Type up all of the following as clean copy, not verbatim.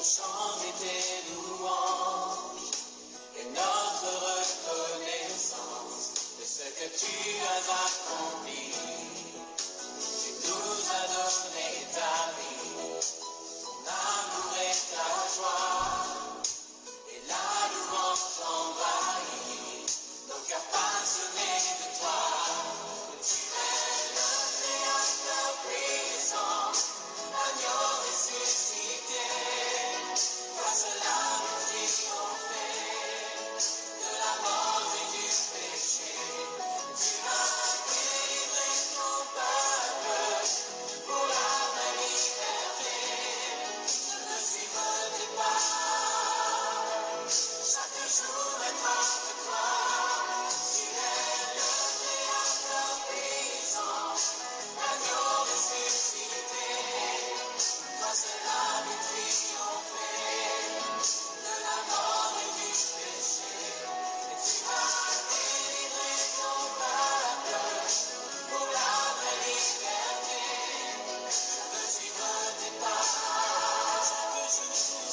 chanter tes louanges et notre reconnaissance de ce que tu as accompli. Tu nous as donné ta vie, ton amour et ta joie, et la louange envahit nos cœurs passionnés de toi. Tu es le Créateur puissant, agneau ressuscité, toi cela nous triomphait de la mort et du péché. Tu as délivré ton peuple pour la vraie liberté, de suivre tes pas, chaque jour être avec toi. Tu es le Créateur puissant, agneau ressuscité, toi cela nous triomphait de la mort et du péché. Et tu as délivré ton peuple pour la vraie liberté. Je veux suivre tes pas,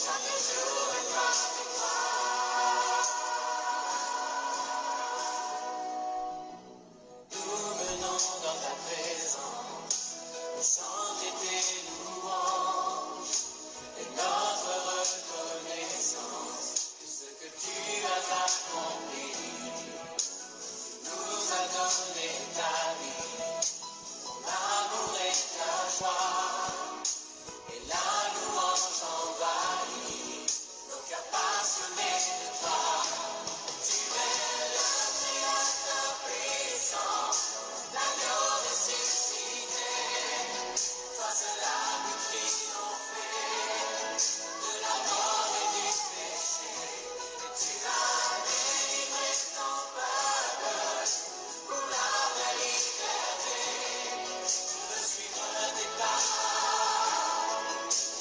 chaque jour être avec toi. Nous venons dans ta présence, pour chanter tes louanges et notre reconnaissance de ce que tu as accompli. Tu nous as donné ta vie, ton amour et ta joie, et la louange envahit nos cœurs passionnés de toi. Tu es le Créateur puissant, l'agneau ressuscité, toi cela nous triomphait de la mort et du péché. Et tu as délivré ton peuple pour la vraie liberté. Je veux suivre tes pas,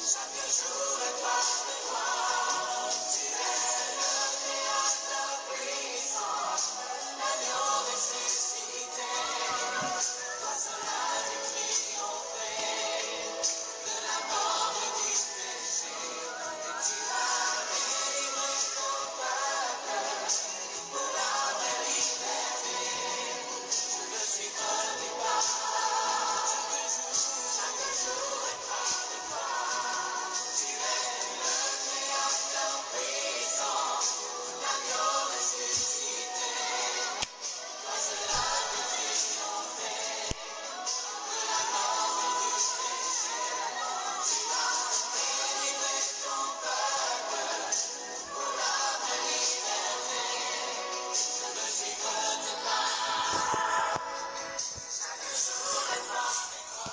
chaque jour être avec toi. Tu es le Créateur puissant, l'agneau ressuscité, toi cela nous triomphait de la mort et du péché. Et tu as délivré ton peuple pour la vraie liberté. Je veux suivre tes pas, chaque jour être avec toi. Tu es le Créateur puissant, l'agneau ressuscité, toi cela nous triomphait de la mort et du péché. Tu as délivré ton peuple pour la vraie liberté. Je veux suivre tes pas, chaque jour être avec toi.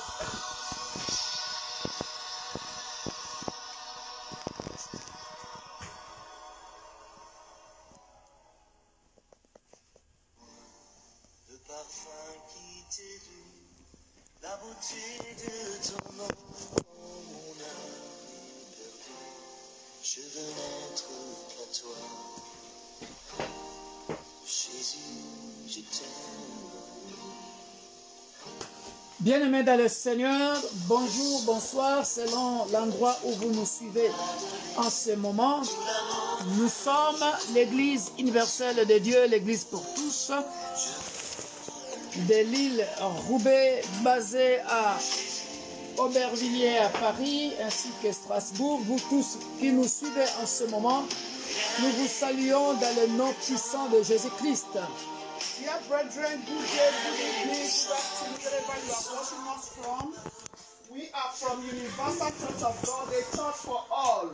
Le parfum qui t'élue, la beauté de ton nom, mon âme est perdue. Je veux n'être qu'à toi. Jésus, je t'aime. Bien-aimés dans le Seigneur, bonjour, bonsoir, selon l'endroit où vous nous suivez en ce moment. Nous sommes l'Église universelle de Dieu, l'Église pour tous, de l'île Roubaix, basée à Aubervilliers à Paris, ainsi que Strasbourg. Vous tous qui nous suivez en ce moment, nous vous saluons dans le nom puissant de Jésus-Christ. Dear brethren, good day, good evening, good afternoon, wherever you are watching us from. We are from Universal Church of God, a church for all.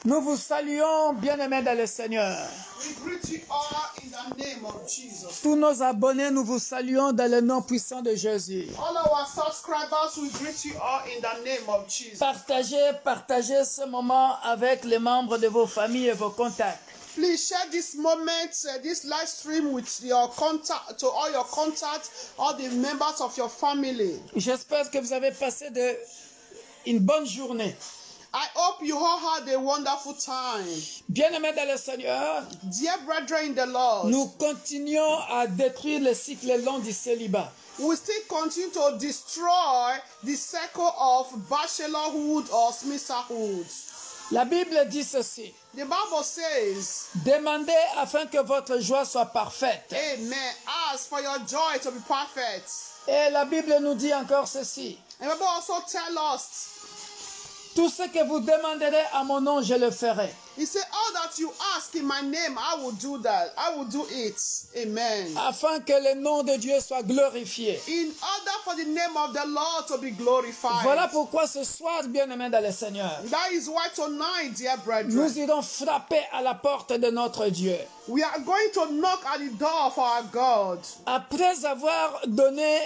Nous vous saluons, bien-aimés dans le Seigneur. We greet you all in the name of Jesus. Tous nos abonnés, nous vous saluons dans le nom puissant de Jésus. All our subscribers, we greet you all in the name of Jesus. Partagez ce moment avec les membres de vos familles et vos contacts. Please share this moment, this live stream with your contact, to all your contacts, all the members of your family. J'espère que vous avez passé une bonne journée. I hope you all had a wonderful time. Bien-aimés dans le Seigneur, Dear brethren in the Lord, nous continuons à détruire le cycle long du célibat. we still continue to destroy the cycle of bachelorhood or smithhood. La Bible dit ceci. The Bible says, Demandez afin que votre joie soit parfaite. Amen. Ask for your joy to be perfect. Et la Bible nous dit encore ceci. And the Bible also tell us, Tout ce que vous demanderez à mon nom, je le ferai. he said, all that you ask in my name, I will do that. I will do it. Amen. Afin que le nom de Dieu soit glorifié. In order for the name of the Lord to be glorified. Voilà pourquoi ce soir, bien-aimés dans le Seigneur, That is why tonight, dear brethren, nous irons frapper à la porte de notre Dieu. we are going to knock at the door of our God. Après avoir donné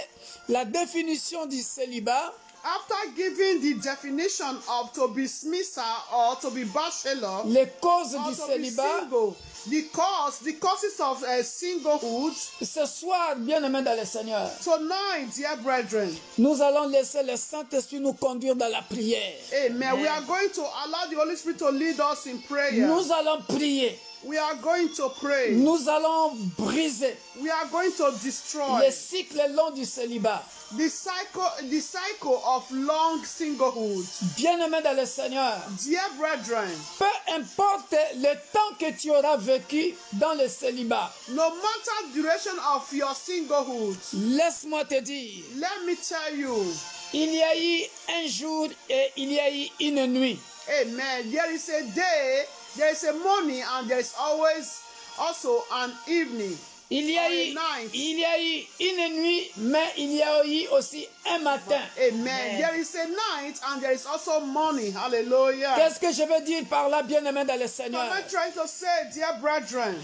la définition du célibat, After giving the definition of to be smitha or to be bachelor, les causes or du to be célibat, single, the causes of singlehood, ce soir, bien-aimés dans le Seigneur, tonight, dear brethren, nous allons laisser le Saint-Esprit nous conduire dans la prière. amen, we are going to allow the Holy Spirit to lead us in prayer. Nous allons prier. We are going to pray. Nous allons briser We are going to destroy le cycle long du célibat. the cycle of long singlehood. Bien-aimés dans le Seigneur, Dear brethren, peu importe le temps que tu auras vécu dans le célibat, no matter the duration of your singlehood, laisse-moi te dire, let me tell you, il y a eu un jour et il y a eu une nuit. amen, there is a day, there is a morning, and there is always also an evening. Il y a eu une nuit, mais il y a eu aussi un matin. Amen. There is a night and there is also morning. Hallelujah. Qu'est-ce que je veux dire par là, bien-aimés dans le What Seigneur? am I trying to say, dear brethren?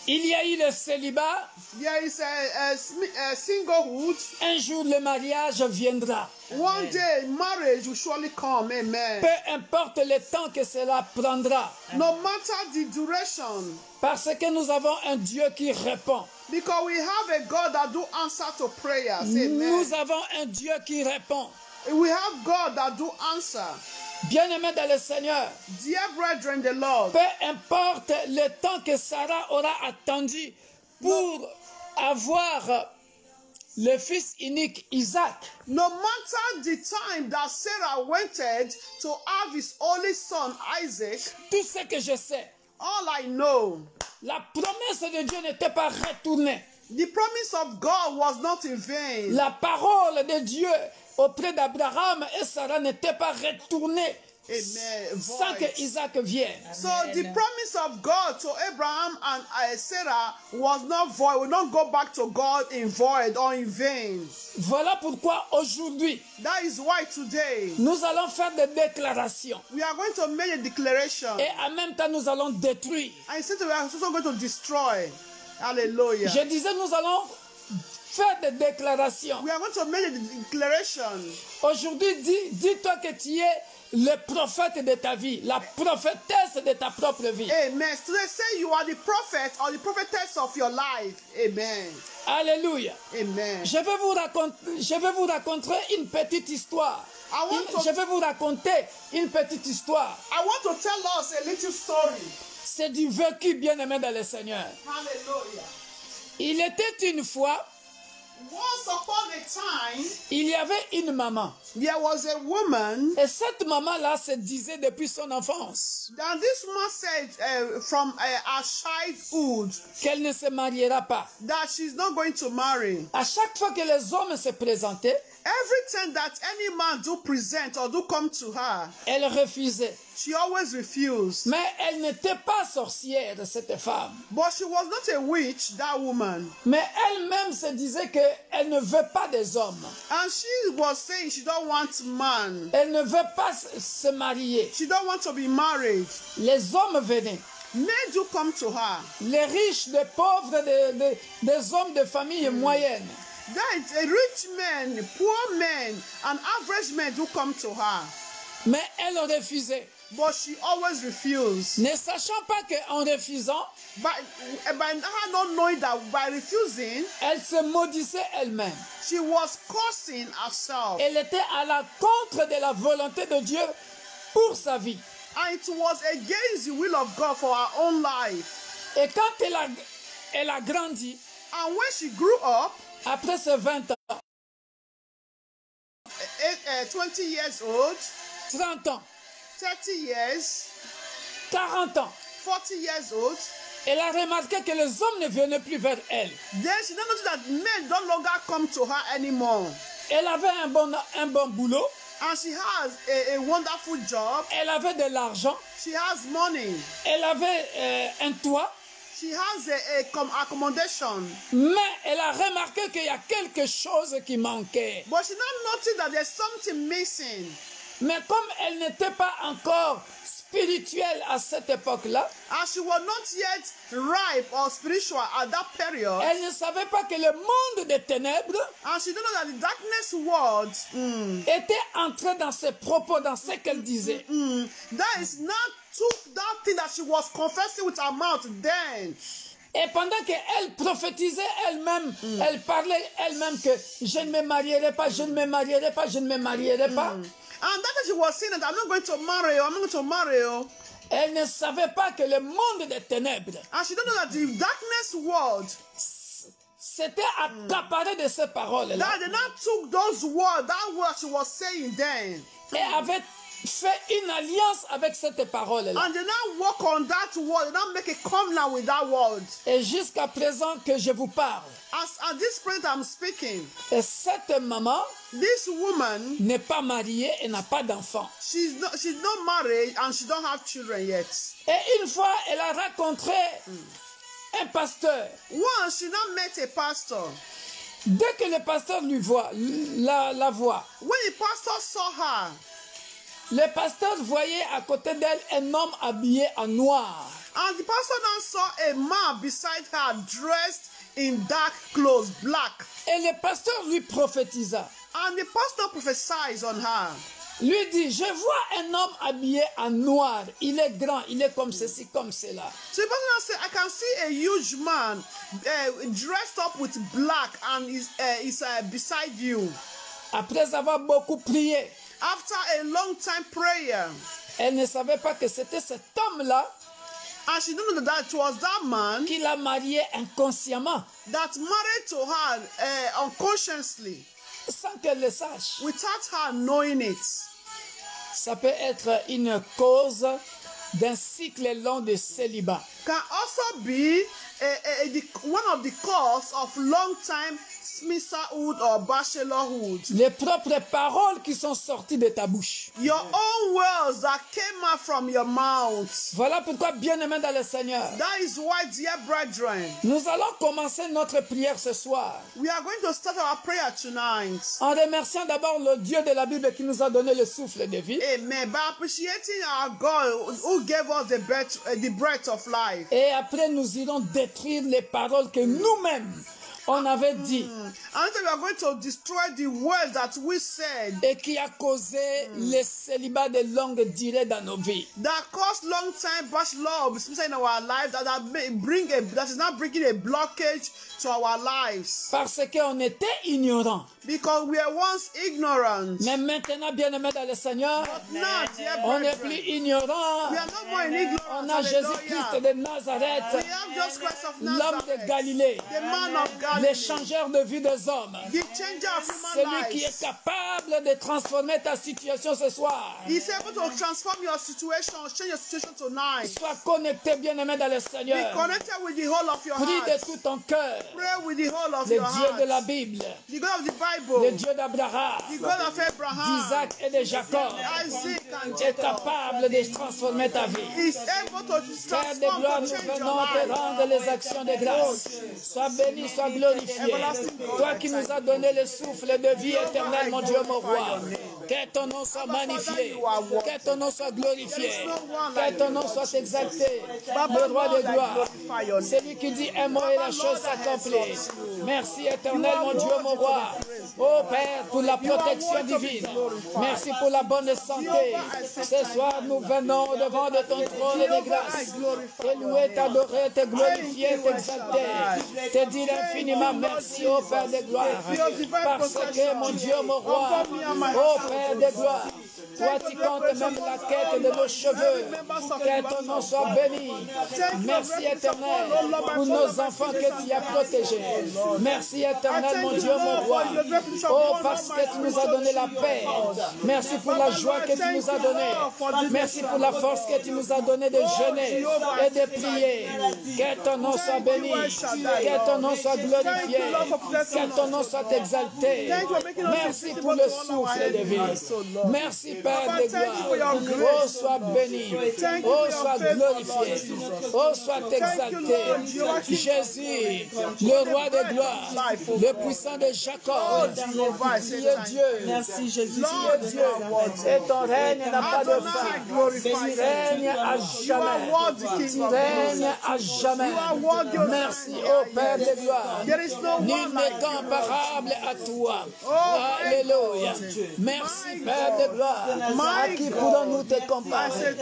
Il y a eu le célibat, There is a singlehood. un jour le mariage viendra. One day marriage will surely come. Amen. Peu importe le temps que cela prendra, No matter the duration, parce que nous avons un Dieu qui répond. because we have a God that do answer to prayers. Amen. Nous avons un Dieu qui répond. We have God that do answer. Bien-aimés dans le Seigneur, Dear brethren, the Lord. peu importe le temps que Sarah aura attendu pour avoir le fils unique Isaac, No matter the time that Sarah waited to have his only son Isaac, tout ce que je sais, all I know, la promesse de Dieu n'était pas retournée. the promise of God was not in vain. La parole de Dieu auprès d'Abraham et Sarah n'était pas retournée Amen. sans Void. que Isaac vienne. So the promise of God to Abraham and Sarah was not void, will not go back to God in void or in vain. Voilà pourquoi aujourd'hui, That is why today nous allons faire des déclarations we are going to make a declaration. et en même temps nous allons détruire. And instead we are also going to destroy. Hallelujah. Je disais, nous allons faire des déclarations. We are going to make a declaration. Aujourd'hui, dis-toi que tu es le prophète de ta vie, la prophétesse de ta propre vie. Amen. Today say you are the prophet or the prophetess of your life. Amen. Alléluia. Amen. Je vais vous raconter une petite histoire. Je vais vous raconter une petite histoire. I want to tell us a little story. C'est du vécu, bien-aimé dans le Seigneur. Hallelujah. Il était une fois, Once upon a time, il y avait une maman. there was a woman, Et cette maman-là se disait depuis son enfance and this woman said from her childhood qu'elle ne se mariera pas. that she's not going to marry. À chaque fois que les hommes se présentaient, Every time that any man do present or do come to her, elle refusait. she always refused. Mais elle n'était pas sorcière, cette femme. But she was not a witch, that woman. Mais elle-même se disait qu'elle ne veut pas des hommes. And she was saying she don't want man. Elle ne veut pas se marier. She don't want to be married. Les hommes venaient. Men do come to her. Les riches, les pauvres, des hommes de famille moyenne. That a rich man, poor men, and average men do come to her. Mais elle refusait. But she always refused. Ne sachant pas qu'en refusant, By her not knowing that by refusing, elle se maudissait elle-même. she was cursing herself. Elle était à la contre de la volonté de Dieu pour sa vie. And it was against the will of God for her own life. Et quand elle a grandi, And when she grew up, après ses 20 ans, 20 years old, 30 ans, 30 years, 40 ans, 40 years old, elle a remarqué que les hommes ne venaient plus vers elle. then she then noticed that men don't longer come to her anymore. Elle avait un bon boulot, And she has a wonderful job. elle avait de l'argent, She has money. elle avait un toit, She has a accommodation. mais elle a remarqué qu'il y a quelque chose qui manquait. But she now noticed that there's something missing. Mais comme elle n'était pas encore spirituelle à cette époque-là, And she was not yet ripe or spiritual at that period. elle ne savait pas que le monde des ténèbres And she don't know that the darkness world était entré dans ses propos, dans ce qu'elle disait. that is not took that thing that she was confessing with her mouth then. Et pendant qu'elle prophétisait elle-même, elle parlait elle-même que je ne me marierai pas, je ne me marierai pas, je ne me marierai pas. And that she was saying that I'm not going to marry you, I'm not going to marry you. Elle ne savait pas que le monde des ténèbres And she don't know that the darkness world, s'était accaparé de ces paroles-là that they not took those words, that word she was saying then. et avait fait une alliance avec cette parole-là. And they now work on that word, they now make a covenant with that word. Et jusqu'à présent que je vous parle, At this point I'm speaking, et cette maman this woman, n'est pas mariée et n'a pas d'enfant. she's not married and she don't have children yet. Et une fois, elle a rencontré un pasteur. Once she now met a pastor. Dès que le pasteur lui voit, la voit, When the pastor saw her, le pasteur voyait à côté d'elle un homme habillé en noir. and the pastor now saw a man beside her dressed in dark clothes, black. Et le pasteur lui prophétisa. And the pastor prophesied on her. Lui dit, je vois un homme habillé en noir. Il est grand, il est comme ceci, comme cela. So the pastor now said, I can see a huge man dressed up with black and is beside you. Après avoir beaucoup prié, After a long time prayer, elle ne savait pas que c'était cet homme-là and she didn't know that it was that man qui l'a mariée inconsciemment, that married to her unconsciously, sans qu'elle le sache. without her knowing it. Ça peut être une cause d'un cycle long de célibat. Can also be one of the cause of long time smithhood or bachelorhood. Les propres paroles qui sont sorties de ta bouche. Your own words that came out from your mouth. Voilà pourquoi, bien-aimés dans le Seigneur, That is why, dear brethren, nous allons commencer notre prière ce soir we are going to start our prayer tonight. en remerciant d'abord le Dieu de la Bible qui nous a donné le souffle de vie. Amen. By appreciating our God who gave us the breath of life. Et après, nous irons détruire les paroles que nous-mêmes, on avait dit And then we are going to destroy the words that we said et qui a causé le célibat de longue durée dans nos vies. that caused long time bachelor, especially in our lives, that is not bringing a blockage to our lives. Parce qu'on était ignorants. Because we are once ignorant. Mais maintenant, bien-aimés dans le Seigneur, Now, dear on n'est brethren, plus ignorants. we are no more in ignorance. On a Jésus-Christ Hallelujah. de Nazareth, We have Jesus Christ of l'homme de Nazareth, Galilée, the man of le Galilee, changeur de vie des hommes, the changer of human celui qui est lives. capable de transformer ta situation ce soir. He's able to transform your situation, change your situation tonight. Sois connecté, bien-aimé dans le Be Seigneur. connected with the whole of your Prie de heart. tout ton cœur. Pray with the whole of Le your Dieu de la heart. Bible, The God of the le Bible, Dieu d'Abraham, the God of Abraham, d'Isaac et de Jacob, Isaac and est Jacob, capable de transformer ta vie. is able to Père de transform, gloire, to nous change your venons te life. rendre les actions de grâce. Sois béni, sois glorifié. Toi qui nous as donné le souffle de vie éternelle, mon Dieu, mon roi. Que ton nom soit magnifié. Que ton nom soit glorifié. Que ton nom soit exalté. Le roi de gloire. C'est lui qui dit un mot et la chose s'accomplit. Merci éternel, mon Dieu, mon roi. Oh Père, pour la protection divine. Merci pour la bonne santé. Ce soir, nous venons devant de ton trône de grâce. Te louer, t'adorer, te glorifier, t'exalter. Te dire infiniment merci, ô Père de gloire. Parce que, mon Dieu, mon roi, ô Père de gloire, Toi, tu comptes même la quête de nos cheveux. Que ton nom soit béni. Merci éternel pour nos enfants que tu as protégés. Merci éternel, mon Dieu, mon roi. Oh, parce que tu nous as donné la paix. Merci pour la joie que tu nous as donnée. Merci pour la force que tu nous as donnée de jeûner et de prier. Que ton nom soit béni. Que ton nom soit glorifié. Que ton nom soit exalté. Merci pour le souffle de vie. Merci, Père de gloire. Oh, sois béni. Oh, sois glorifié. Oh, sois exalté. Jésus, le roi de gloire, le puissant de Jacob, qui est Dieu. Merci Jésus. Tu es Dieu. Et ton règne n'a pas de fin. Tu règnes à jamais. Tu règnes à jamais. Merci, ô Père de gloire. Nul n'est comparable à toi. Alléluia. Merci, Père de gloire. À qui pourrons-nous te comparer?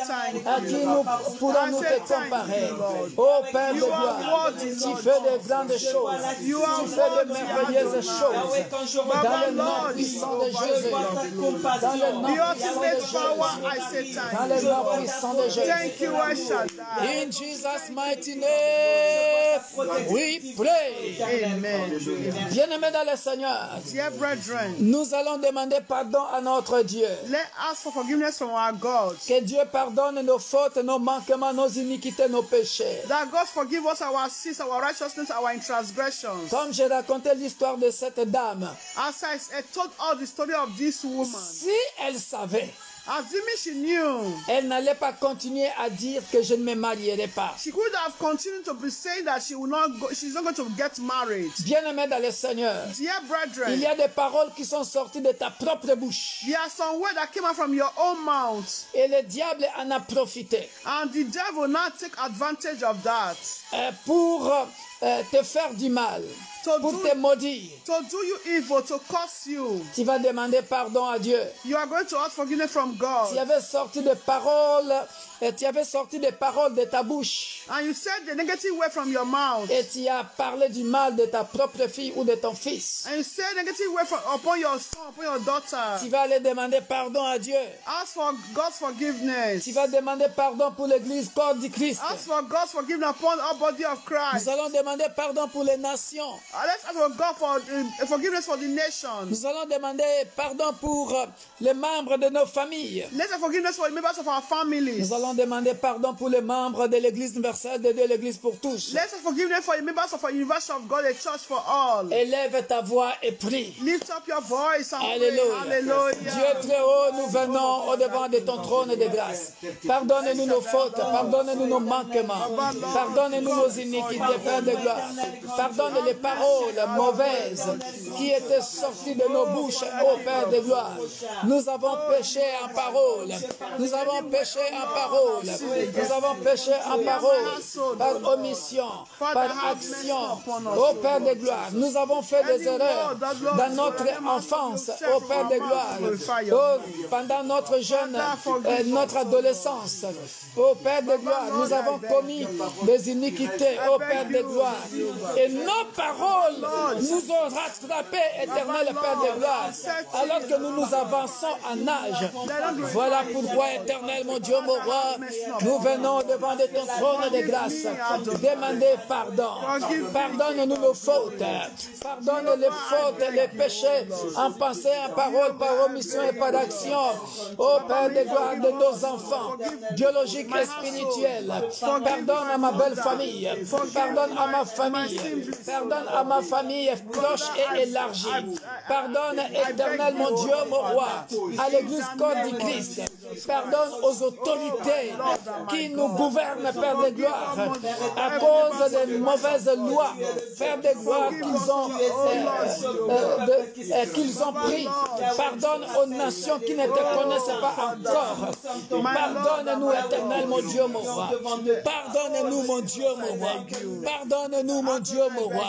À qui nous pourrons-nous te comparer? Ô Père de gloire, tu fais de grandes choses. Tu fais de merveilleuses choses. Dans le nom puissant de Jésus. Dans le nom puissant de Jésus. Dans le nom puissant de Jésus. In Jesus' mighty name, we pray. Amen. Bien-aimés dans le Seigneur, Dear brethren, nous allons demander pardon à notre Dieu. let us for forgiveness from our God. Que Dieu pardonne nos fautes, nos manquements, nos iniquités, nos péchés. That God forgive us our sins, our righteousness, our transgressions. Comme j'ai raconté l'histoire de cette dame, As I told all the story of this woman, si elle savait, assuming she knew, elle n'allait pas continuer à dire que je ne me marierai pas. she could have continued to be saying that she will not go, she's not going to get married. Bien-aimés dans le Seigneur, Dear brethren, il y a des paroles qui sont sorties de ta propre bouche. there are some words that came out from your own mouth, Et le diable en a profité and the devil now take advantage of that pour te faire du mal, pour te maudire. to do you evil, to curse you. Tu vas demander pardon à Dieu. You are going to ask forgiveness from God. Tu avais sorti des paroles, tu avais sorti des paroles de ta bouche. And you said the negative word from your mouth. Et tu as parlé du mal de ta propre fille ou de ton fils. And you said negative word upon your son, upon your daughter. Tu vas aller demander pardon à Dieu. Ask for God's forgiveness. Tu vas demander pardon pour l'église corps du Christ. Ask for God's forgiveness upon our body of Christ. Nous allons demander pardon pour les nations. Let's ask for God for forgiveness for the nations. Nous allons demander pardon pour les membres de nos familles. Let's ask forgiveness for the members of our families. Nous allons demander pardon pour les membres de l'église universelle de Dieu, l'église pour tous. Let's ask forgiveness for the members of our University of God, the church for all. Élève ta voix et prie. Lift up your voice and pray. Alléluia. Hallelujah. Dieu très haut, nous venons au devant de ton trône de grâce. Pardonne-nous nos fautes, pardonne-nous nos manquements, pardonne-nous nos iniquités, Père de gloire. Pardonne les paroles mauvaises qui étaient sorties de nos bouches, ô Père de gloire. Nous avons péché en parole, nous avons péché en parole, nous avons péché en parole, par omission, par action, ô Père de gloire. Nous avons fait des erreurs dans notre enfance, ô Père de gloire, ô, pendant notre jeune, notre adolescence, ô Père de gloire. Nous avons commis des iniquités, ô Père de gloire, et nos paroles nous ont rattrapés, éternel Père de gloire, alors que nous nous avançons en âge. Voilà pourquoi, éternel mon Dieu, mon roi, nous venons devant de ton trône de grâce, demander pardon. Pardonne-nous nos fautes, pardonne les fautes et les péchés en pensée, en parole, par omission et par action. Ô Père de gloire de nos enfants, biologiques et spirituels, pardonne à ma belle famille, pardonne à ma famille, pardonne à ma famille proche et élargie. Pardonne, éternel mon Dieu, mon roi, à l'église corps du Christ. Pardonne aux autorités qui nous gouvernent, Père de gloire, à cause des mauvaises lois, Père de gloire, qu'ils ont pris. Pardonne aux nations qui ne te connaissent pas encore. Pardonne-nous, éternel mon Dieu, mon roi. Pardonne-nous, mon Dieu, mon roi. Pardonne-nous, mon Dieu, mon roi.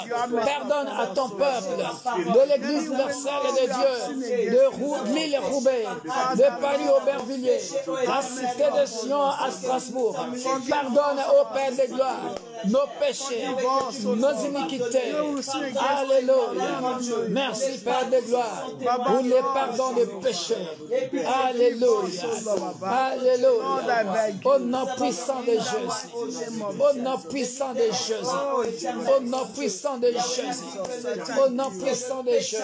Pardonne à ton peuple de l'église universelle de Dieu, de l'île Roubaix, de Paris-Aubervilliers, à Cité de Sion, à Strasbourg. Pardonne, ô Père de gloire, nos péchés, nos iniquités. Alléluia. Merci Père de gloire pour les pardons des péchés. Alléluia. Alléluia. Au nom puissant de Jésus. Au nom puissant de Jésus. Au nom puissant de Jésus. Au nom puissant de Jésus.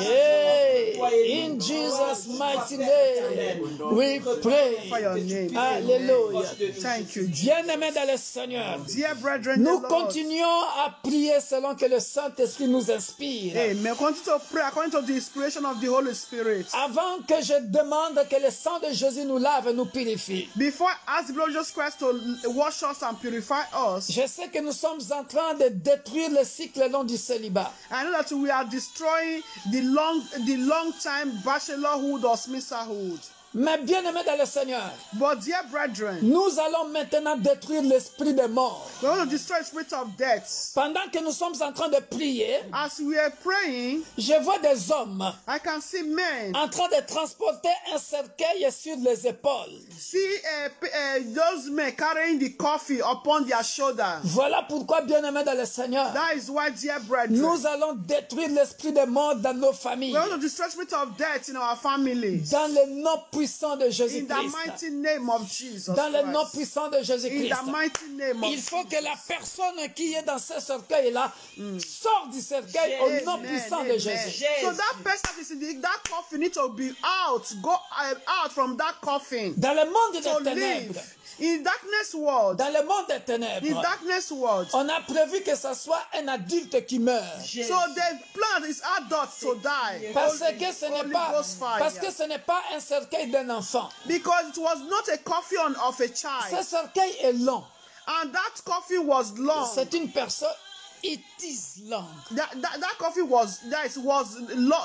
Yeah. In Jesus' mighty name, we pray. Alléluia. Thank you. Bien-aimés dans le Seigneur, Dear brethren, nous the Lord. continuons à prier selon que le Saint-Esprit nous inspire. Amen. Continue to pray according to the inspiration of the Holy Spirit. Avant que je demande que le sang de Jésus nous lave et nous purifie, Before I ask the Lord Jesus Christ to wash us and purify us, je sais que nous sommes en train de détruire le cycle long du célibat. I know that we are destroying the long time bachelorhood or smisserhood. Mais bien-aimés dans le Seigneur, But dear brethren, nous allons maintenant détruire l'esprit de mort. we want to destroy the spirit of death. Pendant que nous sommes en train de prier, As we are praying, je vois des hommes I can see men. en train de transporter un cercueil sur les épaules. See those men carrying the coffee upon their shoulder. Voilà pourquoi, bien-aimés dans le Seigneur, That is why, dear brethren, nous allons détruire l'esprit de mort dans nos familles. we want to destroy the spirit of death in our families. Dans le nom puissant de In the Jésus-Christ. mighty name of Jesus Dans le nom Christ. puissant de In Jésus-Christ. the mighty name of Il faut que la personne qui est dans ce cercueil-là sorte du cercueil au nom puissant de Jésus. So that person that is in that coffin needs to be out, go out from that coffin Dans le monde des to ténèbres, live. In darkness world, dans le monde des in ténèbres, darkness world. on a prévu que ce soit un adulte qui meurt. So the plan is adults to die. Parce que ce n'est Holy pas, Ghost fire. parce que ce n'est pas un cercueil d'un enfant. Because it was not a coffin of a Ce child. cercueil est long. And that coffin was long. C'est une personne. It is long. That coffin was long.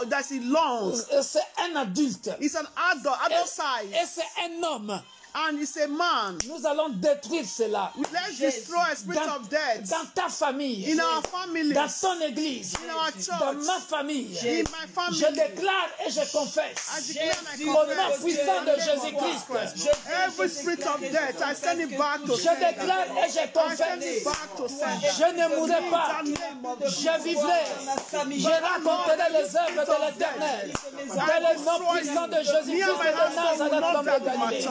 That's long. C'est un adulte. It's an adult size. Et c'est un homme. And it's a man. Nous allons détruire cela. Let's destroy a spirit of death Dans ta famille. in our families, Dans ton église. in our church, Dans ma famille. in my family. Je déclare et je I confesse. declare and I Au nom confess. puissant de Jésus-Christ. Every spirit of death, I send it back to Je sender. déclare et je I send confesse. it back to sender. Je ne mourrai pas. Je vivrai. Je raconterai les œuvres de l'Éternel. Dans le nom puissant de Jésus-Christ de Nazareth, l'homme de Galilée.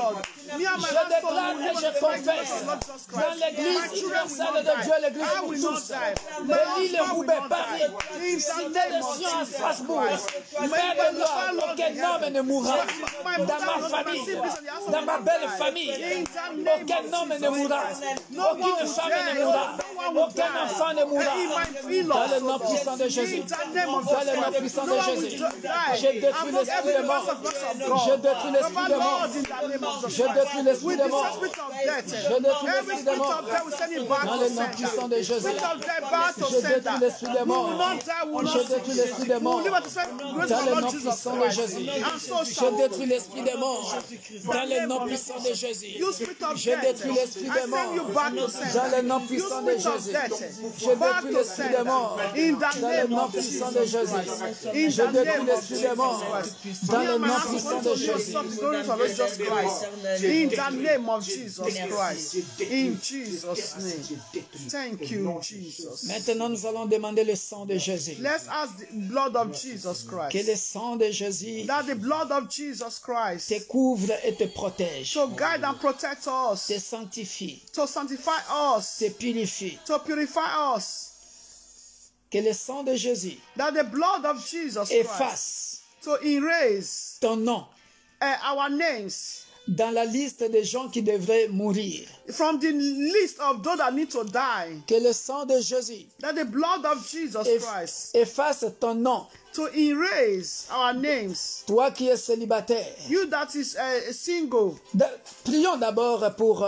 Je déclare et je confesse dans l'église universelle de Dieu, l'église pour tous, de l'île Roubaix, Paris, cité de Sion à Strasbourg, Père de gloire, aucun homme ne mourra. Dans ma famille, dans ma belle famille, aucun homme ne mourra. Aucune femme ne mourra. Aucun enfant ne mourra. Dans le nom puissant de Jésus. Dans le nom puissant de Jésus. Je détruis l'esprit de mort. Je détruis l'esprit de mort. Je détruis l'esprit de mort. Je détruis l'esprit de mort. Dans le nom puissant de Jésus. Je détruis l'esprit de mort. Je détruis l'esprit de mort. Dans le nom puissant de Jésus. Je détruis l'esprit de mort. Dans le nom puissant de Jésus. Je détruis l'esprit de mort. Dans le nom puissant de Jésus. Je détruis l'esprit de mort. Dans le nom puissant de Jésus. Je détruis l'esprit de mort. Dans le nom puissant de Jésus. In the name of Jesus Christ. In Jesus' name. Thank you, Jesus. Maintenant, nous allons demander le sang de Jésus. Let's ask the blood of Jesus Que Christ. le sang de Jésus That the blood of Jesus Christ te couvre et te protège, to guide and protect us, te sanctifie, to sanctify us, te purifie. to purify us. Que le sang de Jésus That the blood of Jesus Christ efface to erase ton nom our names dans la liste des gens qui devraient mourir. from the list of those that need to die. Que le sang de Jésus That the blood of Jesus Christ efface ton nom. to erase our names. Toi qui es célibataire. You that is single. Prions d'abord pour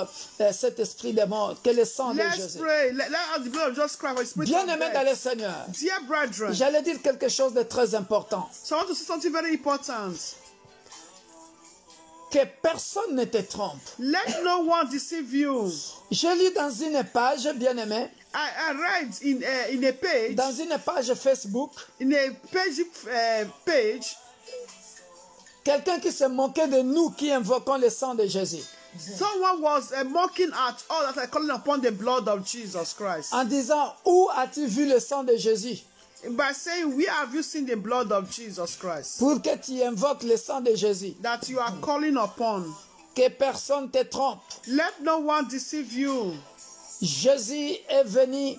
cet esprit de mort. Que le sang de Let's Jésus. pray. Let us the blood of Jesus Christ for his spirit of Bien-aimé dans le death. Seigneur, Dear brethren, j'allais dire quelque chose de très important. so I want to say something very important. Que personne ne te trompe. Let no one deceive you. J'ai lu dans une page, bien-aimé, I read in a page, dans une page Facebook, in a page, quelqu'un qui se moquait de nous qui invoquons le sang de Jésus. Someone was mocking at all that are calling upon the blood of Jesus Christ. En disant, où as-tu vu le sang de Jésus? By saying, where have you seen the blood of Jesus Christ? Pour que tu invoques le sang de Jésus. That you are calling upon. Que personne te trompe. Let no one deceive you. Jésus est venu.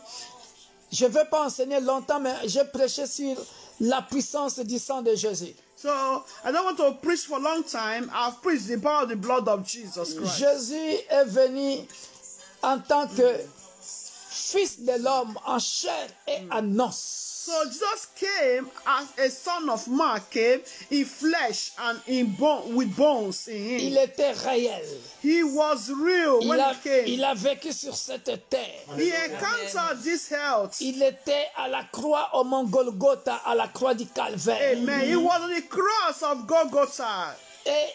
Je ne vais pas enseigner longtemps, mais j'ai prêché sur la puissance du sang de Jésus. So, I don't want to preach for a long time. I've preached the power of the blood of Jesus Christ. Jésus est venu en tant que fils de l'homme en chair et en os. So Jesus came as a son of man, came in flesh and in bone, with bones in him. Il était réel. He was real when he came. Il a vécu sur cette terre. He encountered this health. Il était à la croix au mont Golgotha, à la croix du Calvaire. Amen. He was on the cross of Golgotha. Et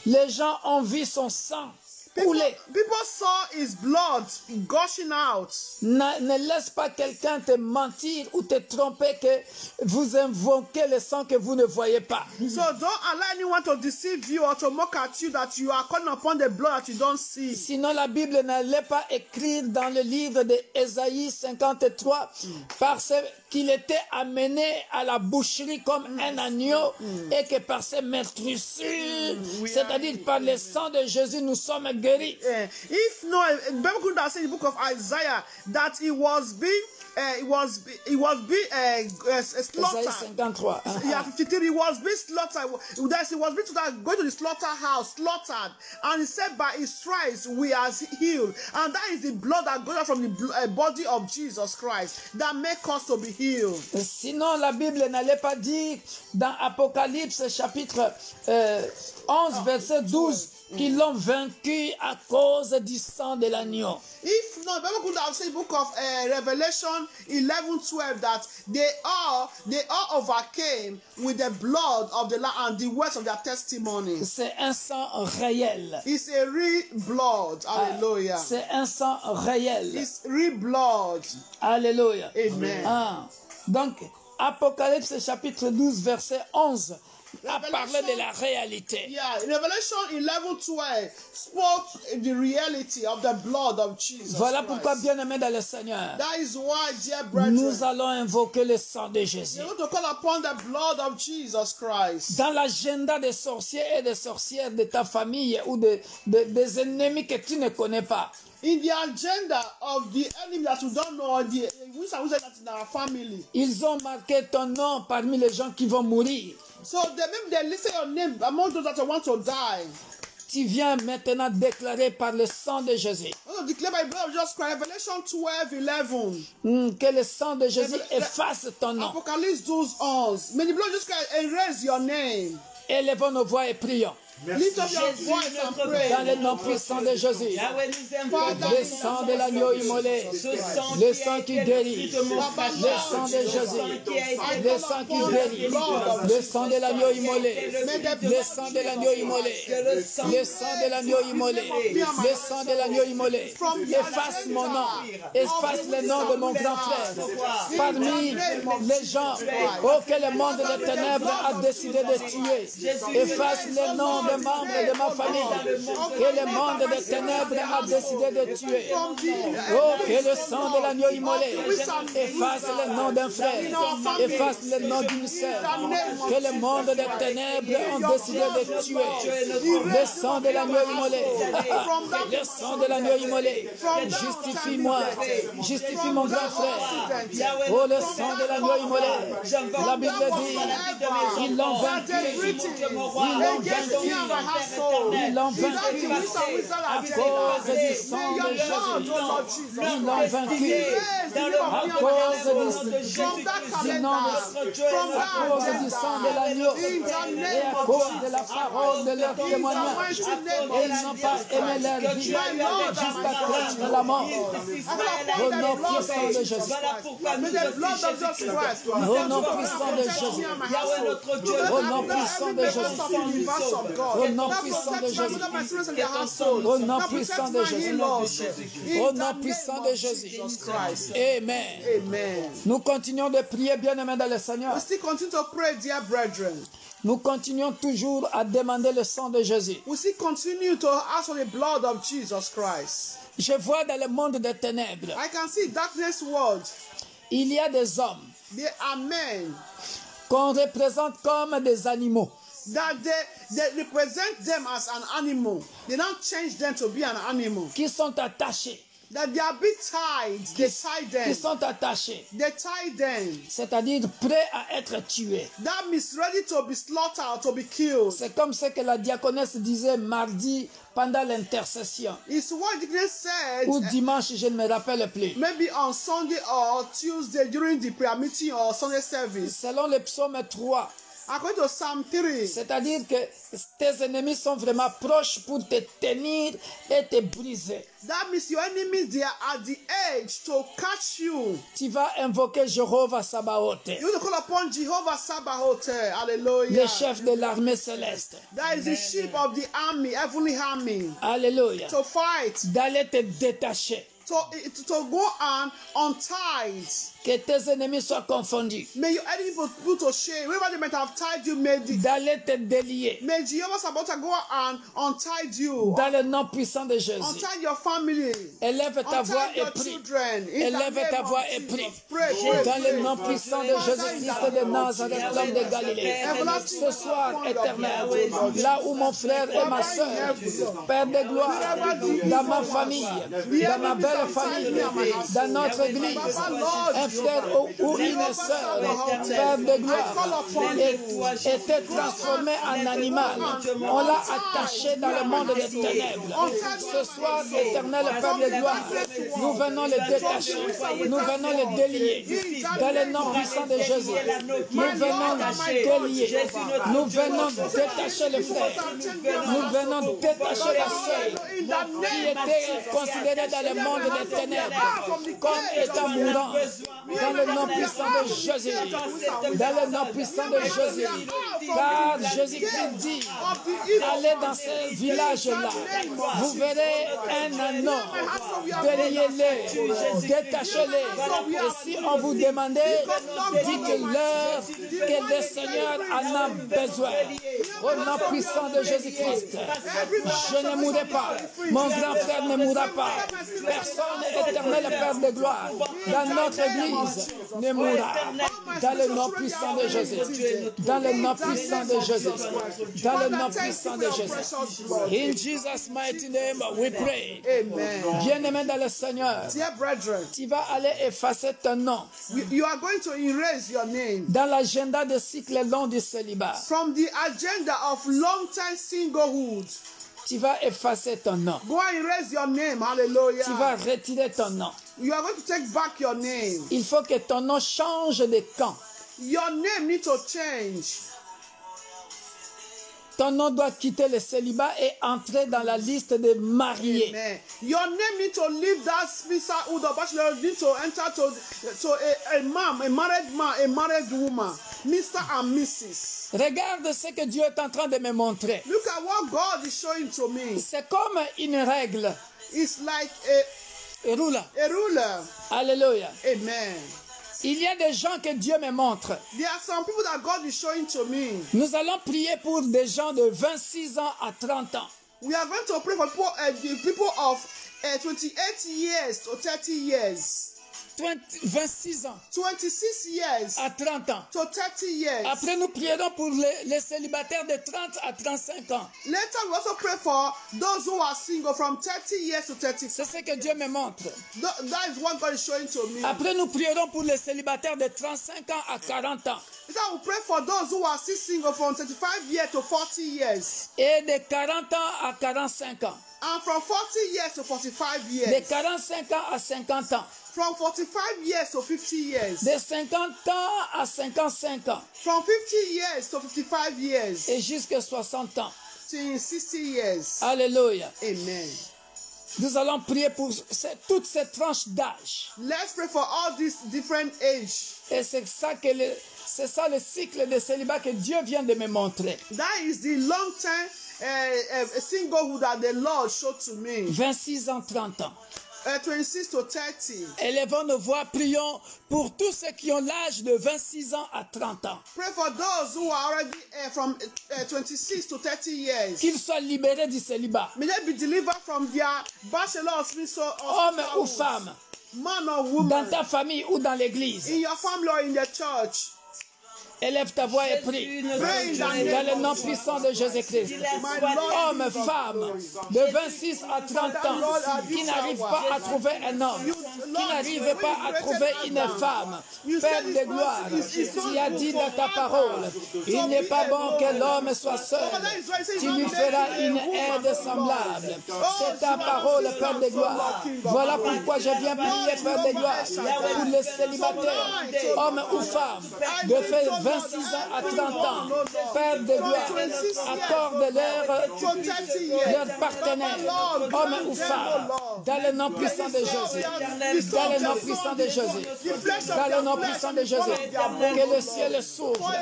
les gens ont vu son sang couler. People saw his blood gushing out. Ne laisse pas quelqu'un te mentir ou te tromper que vous invoquez le sang que vous ne voyez pas. So don't allow anyone to deceive you or to mock at you that you are calling upon the blood that you don't see. Sinon la Bible n'allait pas écrire dans le livre d'Ésaïe 53 parce qu'il était amené à la boucherie comme un agneau et que par ses meurtrissures, c'est-à-dire par le sang de Jésus, nous sommes guéris. If no, the Bible could have said in the book of Isaiah that he was being slaughtered. Ésaïe 53. Yeah, 53. He was being slaughtered. He was being going to the slaughterhouse, slaughtered, and he said, "By his stripes we are healed." And that is the blood that goes out from the body of Jesus Christ that makes us to be healed. Sinon, la Bible n'allait pas dire dans Apocalypse chapitre 11, verset 12. Qu'ils l'ont vaincu à cause du sang de l'agneau. If not, the Bible could have said in the book of Revelation 11:12 that they all overcame with the blood of the Lamb and the words of their testimony. C'est un sang réel. It's a real blood. Hallelujah. C'est un sang réel. It's real blood. Alléluia. Amen. Donc, Apocalypse chapitre 12, verset 11. A parlé de la réalité. Yeah, Revelation 11:12 spoke the reality of the blood of Jesus. Voilà Christ. pourquoi, bien-aimés dans le Seigneur, That is why, dear brethren, nous allons invoquer le sang de Jésus. we want to call upon the blood of Jesus Christ. Dans l'agenda des sorciers et des sorcières de ta famille ou des ennemis que tu ne connais pas. In the agenda of the enemy that you don't know, or the which are that in our family. Ils ont marqué ton nom parmi les gens qui vont mourir. So maybe they list your name among those that want to die. Tu viens maintenant déclarer par le sang de Jésus. Also declare by the blood of Jesus Christ. Revelation 12:11. Que le sang de Jésus efface ton nom. Apocalypse 12:11. May the blood of Jesus Christ erase your name. Élevons nos voix et prions. Lift up your voice and pray. Dans le nom puissant de Jésus. Le sang de l'agneau immolé. Le sang qui guérit. Le sang de Jésus. Le sang qui guérit. Le sang de l'agneau immolé. Le sang de l'agneau immolé. Le sang de l'agneau immolé. Le sang de l'agneau immolé. Efface mon nom. Efface le nom de mon grand frère. Parmi les gens auxquels le monde des ténèbres a décidé de tuer. Efface le nom de membres de ma famille que le monde des ténèbres a décidé de tuer. Oh, que le sang de l'agneau immolé efface le nom d'un frère, efface le nom d'une sœur que le monde des ténèbres ont décidé de tuer. Le sang de l'agneau immolé, le sang de l'agneau immolé, justifie-moi, justifie mon grand frère. Oh, le sang de l'agneau immolé, la Bible dit, ils l'ont vaincu, ils l'ont vaincu. Ils l'ont vaincu à cause du sang de Jésus. Ils l'ont vaincu à cause du nom, à cause du sang de l'agneau et à cause de la parole de leur témoignage. Et ils n'ont pas aimé leur vie jusqu'à craindre la mort. Au nom puissant de Jésus. Au nom puissant de Jésus. Au nom puissant de Jésus. God. Au nom Now puissant de protect my Jésus. mother, my siblings and their household. Au nom Now puissant protect de my Jésus. in-laws. Au In nom the puissant name de of Jésus. Jesus Christ. Amen. Amen. Nous continuons de prier, bien-aimés dans le Seigneur. We still continue to pray, dear brethren. Nous continuons toujours à demander le sang de Jésus. We still continue to ask for the blood of Jesus Christ. Je vois dans le monde des ténèbres, I can see darkness world. il y a des hommes There are men qu'on représente comme des animaux. that they represent them as an animal. They don't change them to be an animal. Qui sont attachés. That they are being tied. They tie Qui them. sont attachés. They tie them. C'est-à-dire prêts à être tués. That means ready to be slaughtered, to be killed. C'est comme ce que la diaconesse disait mardi pendant l'intercession. It's what the Christ said. Ou dimanche, je ne me rappelle plus. Maybe on Sunday or Tuesday during the prayer meeting or Sunday service. Selon le psaume 3, According to Psalm 3. c'est-à-dire que tes ennemis sont vraiment proches pour te tenir et te briser. That means your enemies, they are at the edge to catch you. Tu vas invoquer Jéhovah Sabaoth, You need to call upon Jehovah Sabaoth. Hallelujah. le chef de l'armée céleste. That is the sheep of the army, heavenly army. Alléluia. To fight, D'aller te détacher. to go and untied. Que tes ennemis soient confondus. May your enemy be put to shame. Wherever they might have tied you, may D'aller te délier. Jehovah Sabaoth go and untie you. Dans le nom puissant de Jésus. Untie your family. Élève ta voix Untie et your prie. children. In the Élève name ta of voix et Jesus. prie. Pray, pray, Dans le pray. nom puissant de Jésus-Christ de Nazareth, l'homme de Galilée. Ce soir éternel, là où mon frère et ma soeur, Père de gloire, dans ma famille, dans ma belle famille, dans notre église, un frère ou une sœur, Père de gloire, était transformé en animal. On l'a attaché dans le monde des ténèbres. Ce soir éternel, Père de gloire, nous venons le détacher, nous venons le délier. Dans le nom puissant de Jésus, nous venons délier, nous venons détacher le frère, nous venons détacher la sœur qui était considérée dans le monde des ténèbres comme étant mourant. Dans le nom puissant de Jésus, dans le nom puissant de Jésus, car Jésus-Christ dit, allez dans ce village-là, vous verrez un anneau, déliez-les, détachez-les, et si on vous demandait, dites-leur que le Seigneur en a besoin. Au nom puissant de Jésus-Christ, je ne mourrai pas, mon grand frère ne mourra pas, personne éternel, Père de gloire, dans notre église ne mourra. Dans le nom puissant de Jésus, dans le nom puissant de Jésus, dans le nom puissant de Jésus. In Jesus' mighty name we pray. Amen. Bien-aimé dans le Seigneur, Dear brethren, tu vas aller effacer ton nom you are going to erase your name dans l'agenda de cycle long du célibat. from the agenda of long-time singlehood. Tu vas effacer ton nom. Go and erase your name. Hallelujah. Tu vas retirer ton nom. You are going to take back your name. Il faut que ton nom change de camp. Your name needs to change. Ton nom doit quitter le célibat et entrer dans la liste des mariés. Amen. Your name needs to leave that sisterhood or bachelor, need to enter to a man, a married man, a married woman, Mr. and Mrs. Regarde ce que Dieu est en train de me montrer. Look at what God is showing to me. C'est comme une règle. It's like Et roule. a ruler. Alléluia. Amen. Il y a des gens que Dieu me montre. There are some people that God is showing to me. Nous allons prier pour des gens de 26 ans à 30 ans. We are going to pray for people, the people of 28 years to 30 years. 26 ans 26 years à 30 ans. to 30 years. Après, nous prierons pour les célibataires de 30 à 35 ans. Later, we also pray for those who are single from 30 years to 30. C'est ce que Dieu me montre. That is what God is showing to me. Après, nous prierons pour les célibataires de 35 ans à 40 ans. Later, we pray for those who are still single from 35 years to 40 years. Et de 40 ans à 45 ans. And from 40 years to 45 De years. 45 ans à 50 ans. From 45 years to 50 years. De 50 ans à 55 ans. From 50 years to 55 years. Et jusqu'à 60 ans. To 60 years. Alléluia. Amen. Nous allons prier pour toutes ces tranches d'âge. Let's pray for all these different ages. Et c'est ça c'est ça le cycle de célibat que Dieu vient de me montrer. That is the long-term a singlehood that the Lord showed to me. 26 ans, 30 ans. 26 to 30. Élevons nos voix, prions pour tous ceux qui ont l'âge de 26 ans à 30 ans. Pray for those who are already from 26 to 30 years. Qu'ils soient libérés du célibat. May they be delivered from their bachelor Hommes ou femmes, man or dans woman, ta famille ou dans l'église. in your family or in the church. Élève ta voix et prie. Pray in the name Dans le of nom Jesus. puissant de Jésus-Christ. Hommes, femmes, de 26 à 30 ans, qui n'arrivent pas à trouver un homme, qui n'arrivent pas à trouver une femme. Père de gloire, tu as dit dans ta parole, il n'est pas bon que l'homme soit seul. Tu lui feras une aide semblable. C'est ta parole, Père de gloire. Voilà pourquoi je viens prier, Père de gloire, pour les célibataires, hommes ou femmes, de faire 26 ans à 30 ans. Père de gloire, accorde-leur leur partenaire, homme ou femme, dans le nom puissant de Jésus. Dans le nom puissant de Jésus. Dans le nom puissant de Jésus. Que le ciel s'ouvre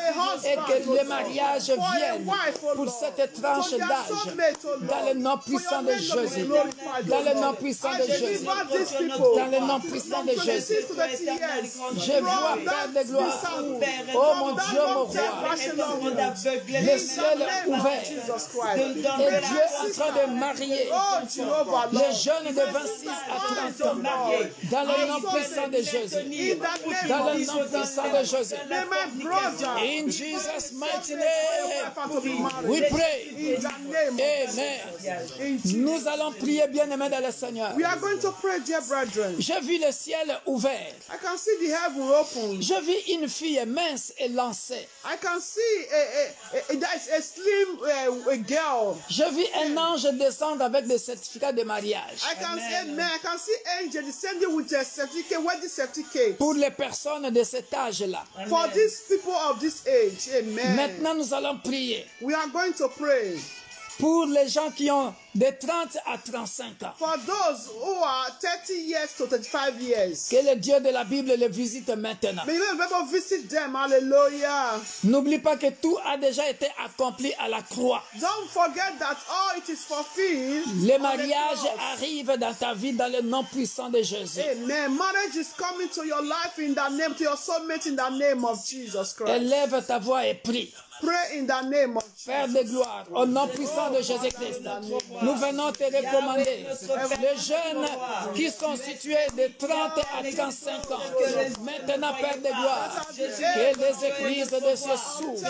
et que le mariage vienne pour cette tranche d'âge. Dans le nom puissant de Jésus. Dans le nom puissant de Jésus. Dans le nom puissant de Jésus. Je vois, Père de gloire, oh mon Dieu, mon roi, le ciel ouvert, et Dieu est en train de marier les jeunes de 26 à 30 ans, dans le nom puissant de Jésus, dans le nom puissant de Jésus. In Jesus' mighty name, we pray. Amen. Nous allons prier, bien-aimés dans le Seigneur. We are going to pray, dear brethren. J'ai vu le ciel ouvert. I can see the heaven open. Je vis une fille mince et lancée. I can see a slim a girl. Je vis un ange descendre avec des certificats de mariage. I can see angel descending with a certificate, wedding certificate. Pour les personnes de cet âge-là. For these people of this age, amen. Maintenant, nous allons prier We are going to pray pour les gens qui ont de 30 à 35 ans. for those who are 30 years to 35 years. Que le Dieu de la Bible les visite maintenant. May you never visit them, hallelujah. N'oublie pas que tout a déjà été accompli à la croix. Don't forget that all it is fulfilled. Le on the mariage cross. arrive dans ta vie dans le nom puissant de Jésus. Amen. Marriage is coming to your life in the name, to your soulmate in the name of Jesus Christ. Élève ta voix et prie. Pray in the name of Père de gloire, au nom puissant de Jésus-Christ, nous venons te recommander les jeunes qui sont situés de 30 à 35 ans. Maintenant, Père de gloire, que les églises de cieux s'ouvrent,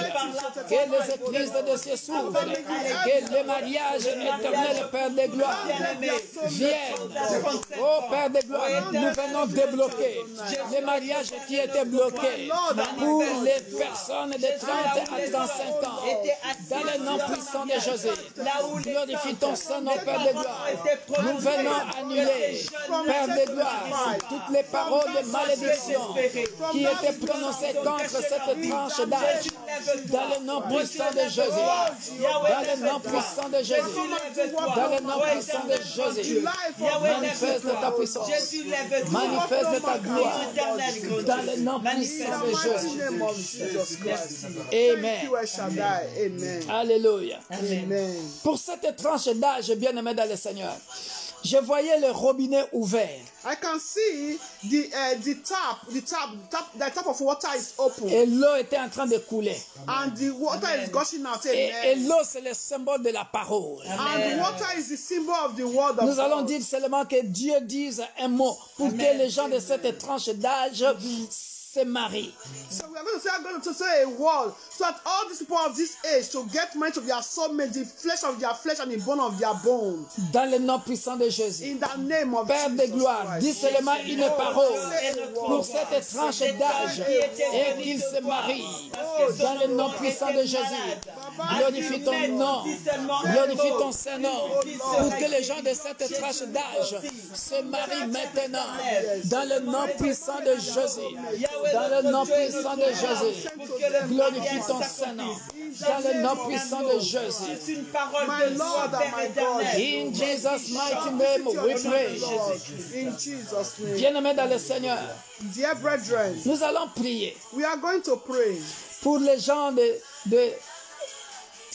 que les églises de cieux s'ouvrent, que le mariage éternel, Père de gloire, vienne. Oh Père de gloire, nous venons débloquer les mariages qui étaient bloqués pour les personnes de 30 à 35 ans. Dans le nom puissant de Jésus, glorifie ton Saint-Nom, Père de gloire. Nous venons annuler, Père de gloire, toutes les paroles de malédiction qui étaient prononcées contre cette tranche d'âge. Dans le nom puissant de Jésus. Dans le nom puissant de Jésus. Dans le nom puissant de Jésus. Manifeste ta puissance. Manifeste ta gloire. Dans le nom puissant de Jésus. Amen. Amen. Alléluia. Amen. Pour cette tranche d'âge, bien-aimé dans le Seigneur, je voyais le robinet ouvert. I can see the tap of water is open. Et l'eau était en train de couler. And the water is gushing out. Et Amen. l'eau, c'est le symbole de la parole. And the water is the symbol of the word of Nous allons God. dire seulement que Dieu dise un mot pour que les gens de cette tranche d'âge se marient. So we are going to say a word so that all these people of this age to get married to their soulmate, the flesh of their flesh and the bone of their bone. Dans le nom puissant de Jésus. In the name of Père de Jesus gloire, Christ. dis seulement une parole pour cette tranche d'âge et qu'ils se marient. Dans le nom puissant de Jésus. Glorifie ton nom. Glorifie ton Saint-Nom. Pour que les gens de cette tranche d'âge se marient maintenant. Dans le nom puissant de Jésus. Dans le nom puissant de Jésus. Glorifie ton Saint-Nom. Dans le nom puissant de Jésus. My Lord and my God. In Jesus' mighty name we pray. In Jesus' name. Bien-aimés dans le Seigneur, Dear brethren, nous allons prier we are going to pray pour les gens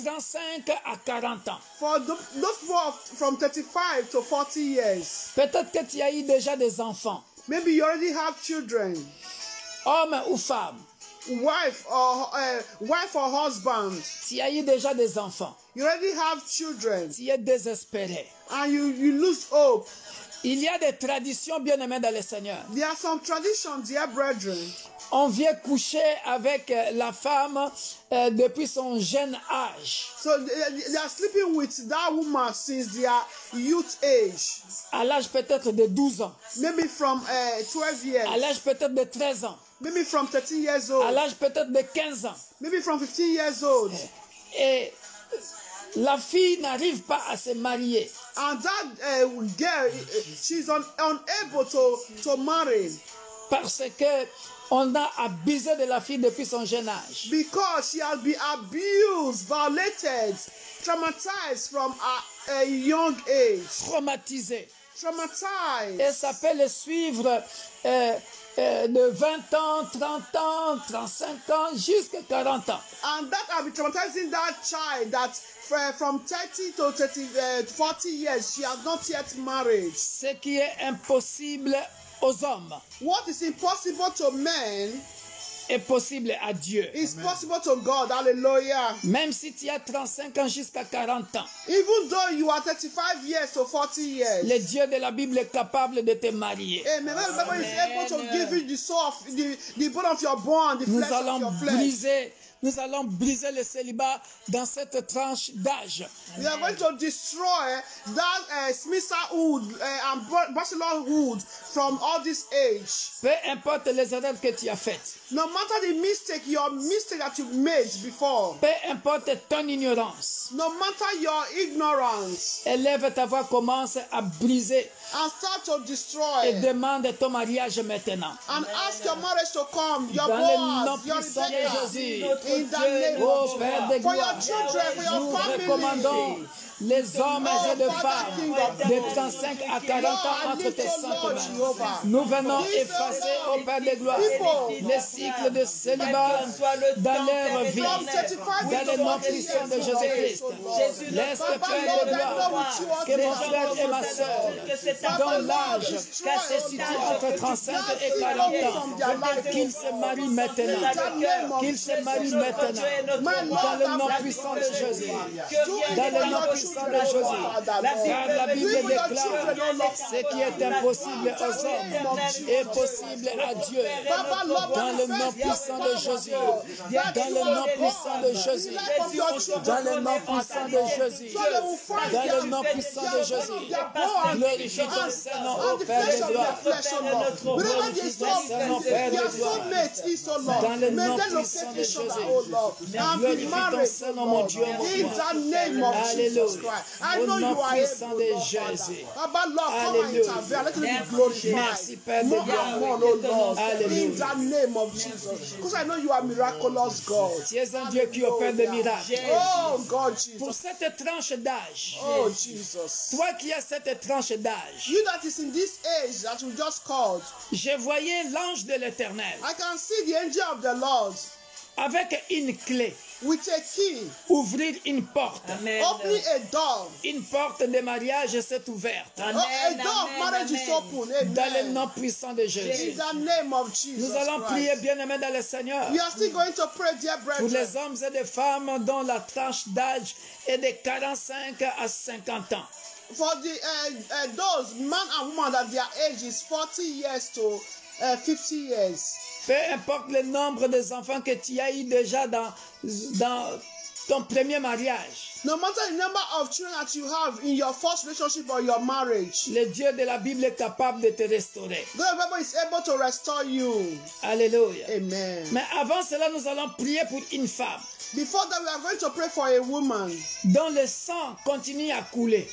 35 à 40 ans. For those people from 35 to 40 years, Peut-être que tu as eu déjà des enfants, maybe you already have children, hommes ou femmes. wife or husband. Tu as eu déjà des enfants. You already have children, Tu es désespéré. and you lose hope. Il y a des traditions bien aimées dans le Seigneur. There are some traditions, dear brethren. On vient coucher avec la femme depuis son jeune âge, So they are sleeping with that woman since their youth age, à l'âge peut-être de 12 ans, maybe from 12 years, à l'âge peut-être de 13 ans, maybe from 13 years à old, l'âge peut-être de 15 ans. maybe from 15 years old. Et la fille n'arrive pas à se marier And that girl, she's unable to marry parce que on a abusé de la fille depuis son jeune âge. because she has been abused, violated, traumatized from a young age. Traumatisée. Traumatized. Et ça peut le suivre de 20 ans, 30 ans, 35 ans, jusqu'à 40 ans. And that has been traumatizing that child that from 30 to 40 years, she has not yet married. Ce qui est impossible aux hommes What is impossible to men est possible à Dieu. is possible to God. Hallelujah. Même si tu as 35 ans jusqu'à 40 ans, Even though you are 35 years to 40 years. le Dieu de la Bible est capable de te marier. Amen. The Bible is able to give you the soul of the bone of your bone, the Nous flesh of allons your flesh. briser le célibat dans cette tranche d'âge. We are going to destroy that Smithsonwood and bachelorhood from all this age. Peu importe les erreurs que tu as faites, No matter the your mistake that you made before, peu importe ton ignorance, no matter your ignorance, élève ta voix, commence à briser and start to et destroy demande ton mariage maintenant. and ask your marriage to come, your Dans le nom Boaz, your puissant de Rebecca, Jésus, in the name oh of Père de Jesus. For your gloire, children, for your nous family. recommandons les hommes et les femmes de 35 à 40 ans entre tes saintes mains. Nous venons effacer, ô Père de gloire, les cycles de célibat dans leur vie, dans le nom puissant de Jésus-Christ. Laisse le Père de gloire que mon frère et ma soeur, dont l'âge se situe entre 35 et 40 ans, qu'ils se marient maintenant, qu'ils se marient maintenant, dans le nom puissant de Jésus, dans le nom puissant de Jésus, car la Bible déclare ce qui est impossible aux hommes est possible à Dieu. Dans le nom puissant de Jésus, dans le nom puissant de Jésus, dans le nom puissant de Jésus, dans le nom puissant de Jésus, glorifie ton Saint-Nom, ô Père de gloire. Glorifie ton Saint-Nom, Père de gloire. Dans le nom puissant de Jésus, glorifie ton Saint-Nom, mon Dieu, mon roi. Alléluia. Au nom puissant de Jésus. Alléluia. Merci, Père de gloire. Alléluia. In the name of Jesus. Because I know you are miraculous God. Tu es un Dieu qui opère des miracles. Oh God, Pour Jesus. cette tranche d'âge, Oh Jesus. toi qui as cette tranche d'âge, You that is in this age that we just called, je voyais l'ange de l'Éternel I can see the angel of the Lord avec une clé with a key ouvrir une porte. opening a door. Une porte de mariage s'est ouverte. Oh, a door of marriage is open. Dans le Amen. nom puissant de In Jésus. the name of Jesus Nous allons Christ. prier, bien-aimés dans le Seigneur, We are still going to pray, dear pour brethren, les hommes et les femmes dont la tranche d'âge est de 45 à 50 ans. for those man and woman that their age is 40 years to 50 years. Peu importe le nombre des enfants que tu as eu déjà dans ton premier mariage, No matter the number of children that you have in your first relationship or your marriage, le Dieu de la Bible est capable de te restaurer. God Bible is able to restore you. Alléluia. Amen. Mais avant cela, nous allons prier pour une femme Before that, we are going to pray for a woman dont le sang continue à couler,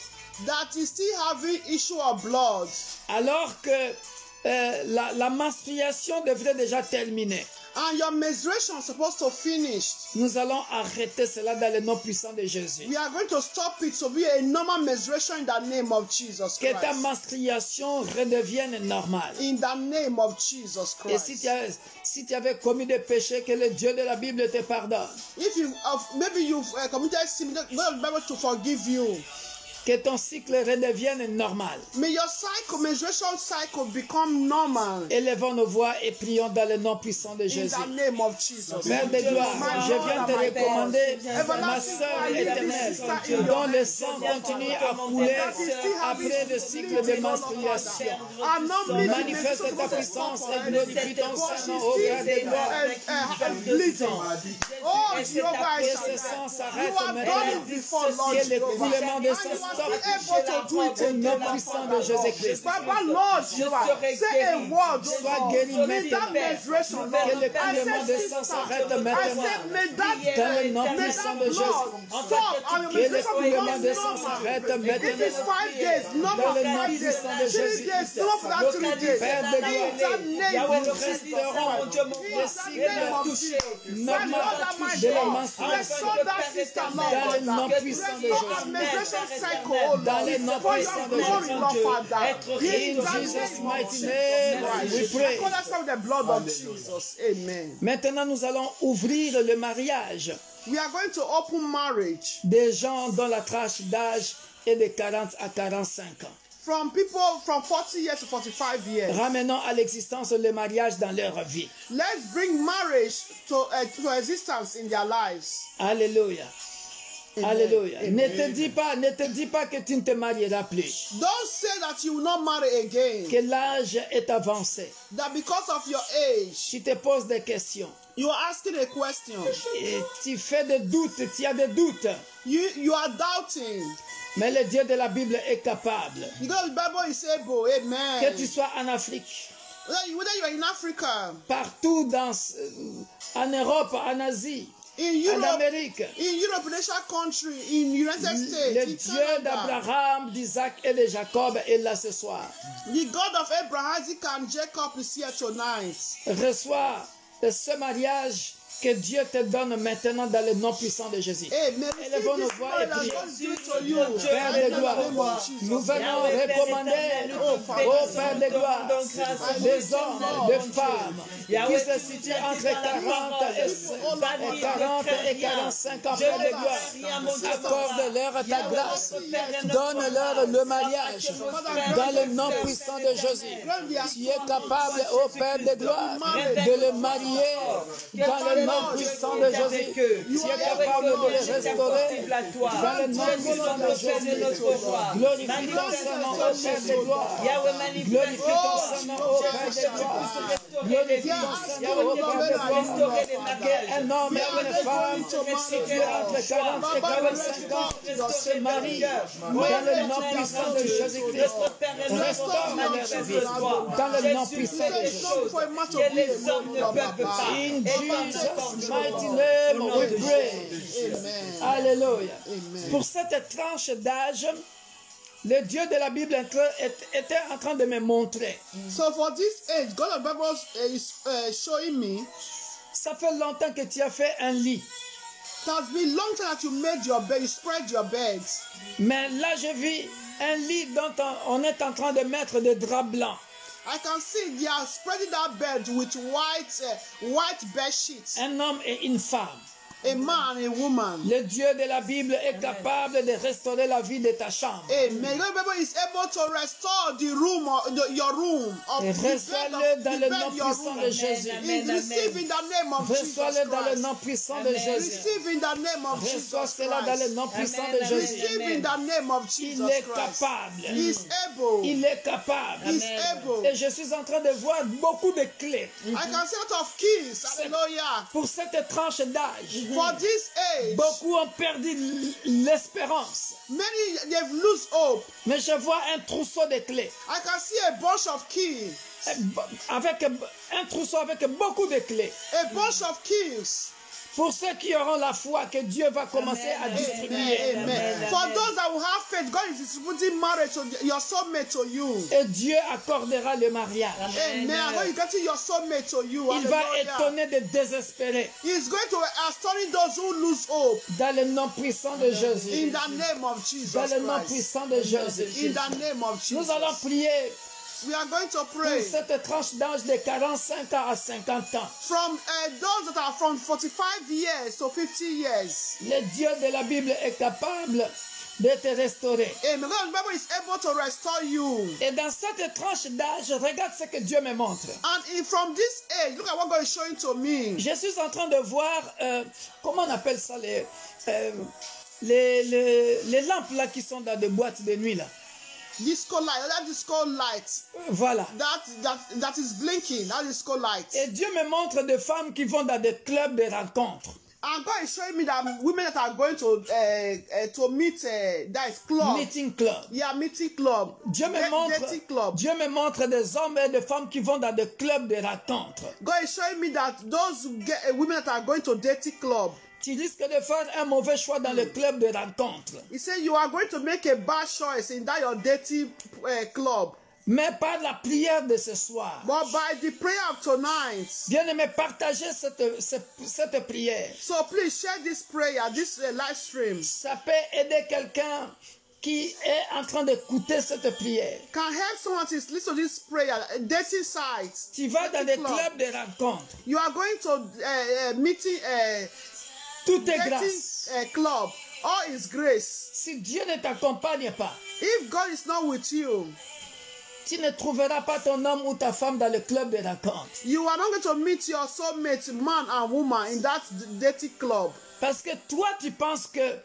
that is still having issue of blood, alors que la menstruation devrait déjà terminer. And your menstruation is supposed to finish. Nous allons arrêter cela dans le nom puissant de Jésus. We are going to stop it to be a normal menstruation in the name of Jesus Que ta Christ. menstruation redevienne normale. In the name of Jesus Et Christ. si tu avais commis des péchés, que le Dieu de la Bible te pardonne. If you maybe you've committed sin, God will be able to forgive you. Que ton cycle redevienne normal. May your menstruation cycle become normal. Élevons nos voix et prions dans le nom puissant de In Jésus. the name of Jesus. Père de gloire, je viens te recommander ma sœur éternelle, dont le sang continue à couler après le cycle de menstruation. Manifeste ta puissance et glorifie ton Saint-Nom au Père de gloire. Oh, Que Jehovah, ce sang s'arrête you have done it maintenant. before, Lord Que le Jehovah. coulement de sang And you stoppe. are able to do it Au in nom puissant de Jésus-Christ. Papa, Lord Jehovah, say a word, Sois guéri may that maintenant. menstruation, Que Lord, le I coulement de say sang sister, s'arrête I maintenant. say may that Dans le nom puissant de blood Jésus. stop and your Que le menstruation coulement de becomes sang normal. s'arrête If it's maintenant. 5 days, no Dans more le 5 nom days, puissant de 3 Jésus. days, no more that 3 days. Père de In the name of nous Jesus resterons Christ. In le the cycle name of Jesus. normal de la menstruation. Restore that sister, Dans le nom Lord. puissant de Restore our Jésus. menstruation cycle, oh Dans le Lord. nom For puissant your de glory, Jésus. Lord Father. In Jesus' mighty name, we pray. Call us with the blood of Jesus. Amen. Maintenant, nous allons ouvrir le mariage We are going to open marriage des gens dont la tranche d'âge est de 40 à 45 ans. from people from 40 years to 45 years. Ramenons à l'existence le mariage dans leur vie. Let's bring marriage to existence in their lives. Alléluia. Alléluia. Ne te dis pas que tu ne te marieras plus. Don't say that you will not marry again. Que l'âge est avancé. That because of your age, Tu te poses des questions. you are asking a question. Et tu fais des doutes, tu as des doutes. You are doubting. Mais le Dieu de la Bible est capable. Because the Bible is able. Amen. Que tu sois en Afrique, Whether you are in Africa, partout en Europe, en Asie, in en Europe, Amérique, in Asian country, in United States, le in Dieu Canada, d'Abraham, d'Isaac et de Jacob est là ce soir. the God of Abraham, Isaac, and Jacob is here tonight. Reçois ce mariage que Dieu te donne maintenant dans le nom puissant de Jésus. Amen. Élevons nos voix et prions. Père Père de gloire, nous venons recommander au Père de gloire des hommes, des femmes qui se situent entre 40 et 45 ans, Père de gloire. Accorde-leur ta grâce. Donne-leur le mariage dans le nom puissant de Jésus. Tu es capable, ô Père de gloire, de le marier dans le nom puissant de Jésus. Tu es capable de le restaurer dans le nom puissant de Jésus. Glorifie ton Saint-Nom, ô Père de gloire. Glorifie ton Saint-Nom, ô Père de gloire. Glorifie ton Saint-Nom, ô Père de gloire. Qu'un homme et une femme situés entre 40 et 45 ans se marient dans le nom puissant de Jésus-Christ. Restaure leur vie dans le nom puissant de Jésus. In Jesus' mighty name we pray. Alléluia. Pour cette tranche d'âge, le Dieu de la Bible était en train de me montrer. So for this age, God of the Bible is showing me Ça fait longtemps que tu as fait un lit. it has been long time that you made your bed, you spread your beds. Mais là, je vis un lit dont on est en train de mettre des draps blancs. I can see they are spreading that bed with white bed sheets. Un homme et une femme. A man and a woman. Le Dieu de la Bible est capable de restaurer la vie de ta chambre. Amen. God of the Bible is able to restore the room, your room, of Et the bed, reçois-le dans le nom your puissant room. de Jésus. Receive in the name of Jesus Reçois-le dans le Christ. nom puissant de Jésus. Receive in the name of Reçois Jesus cela dans le Christ. nom puissant de Jésus. Receive in the name of Il Jesus est Christ. capable. He is able. Il est capable. He is able. Et je suis en train de voir beaucoup de clés I can see a lot of keys. Hallelujah. pour cette tranche d'âge. For this age, Beaucoup ont perdu l'espérance. many they've lost hope. Mais je vois un trousseau de clés. I can see a bunch of keys. Avec un trousseau avec beaucoup de clés. A bunch of keys. Pour ceux qui auront la foi que Dieu va commencer à distribuer. Amen. For those that will have faith, God is distributing marriage to your soulmate to you. Et Dieu accordera le mariage. Amen. When you get your soulmate to you, Il va hallelujah. étonner des désespérés. He's going to astonish those who lose hope Dans le nom puissant de in Jésus. the name of Jesus Dans le nom Christ. puissant de Jésus. In the name of Nous allons Jesus. prier We are going to pour pray cette tranche d'âge de 45 ans à 50 ans. from those that are from 45 years to 50 years. Le Dieu de la Bible est capable de te restaurer. Amen. God, the Bible is able to restore you. Et dans cette tranche d'âge, regarde ce que Dieu me montre. And from this age, look at what God is showing to me. Je suis en train de voir, comment on appelle ça, les lampes là qui sont dans des boîtes de nuit là. Disco light, that disco light, Voilà. that is blinking, that disco light. Et Dieu me montre des femmes qui vont dans des clubs de rencontres. And God is showing me that women that are going to meet, that is club. Meeting club. Yeah, meeting club. Dieu me Dating club. Dieu me montre des hommes et des femmes qui vont dans des clubs de rencontres. God is showing me that those women that are going to dating club, Tu risques de faire un mauvais choix dans le club de rencontres. he said you are going to make a bad choice in that your dating club. Mais par la prière de ce soir, But by the prayer of tonight, bien-aimé, partagez cette prière. so please share this prayer, this live stream. Ça peut aider quelqu'un qui est en train d'écouter cette prière. Can help someone to listen to this prayer, dating sites. Tu vas dans des clubs de rencontres. You are going to meeting Tout est dating grâce. club. All is grace. Si Dieu ne t'accompagne pas, If God is not with you, tu ne trouveras pas ton homme ou ta femme dans le club de rencontres. you are not going to meet your soulmate, man and woman, in that dating club. Parce que toi, tu penses que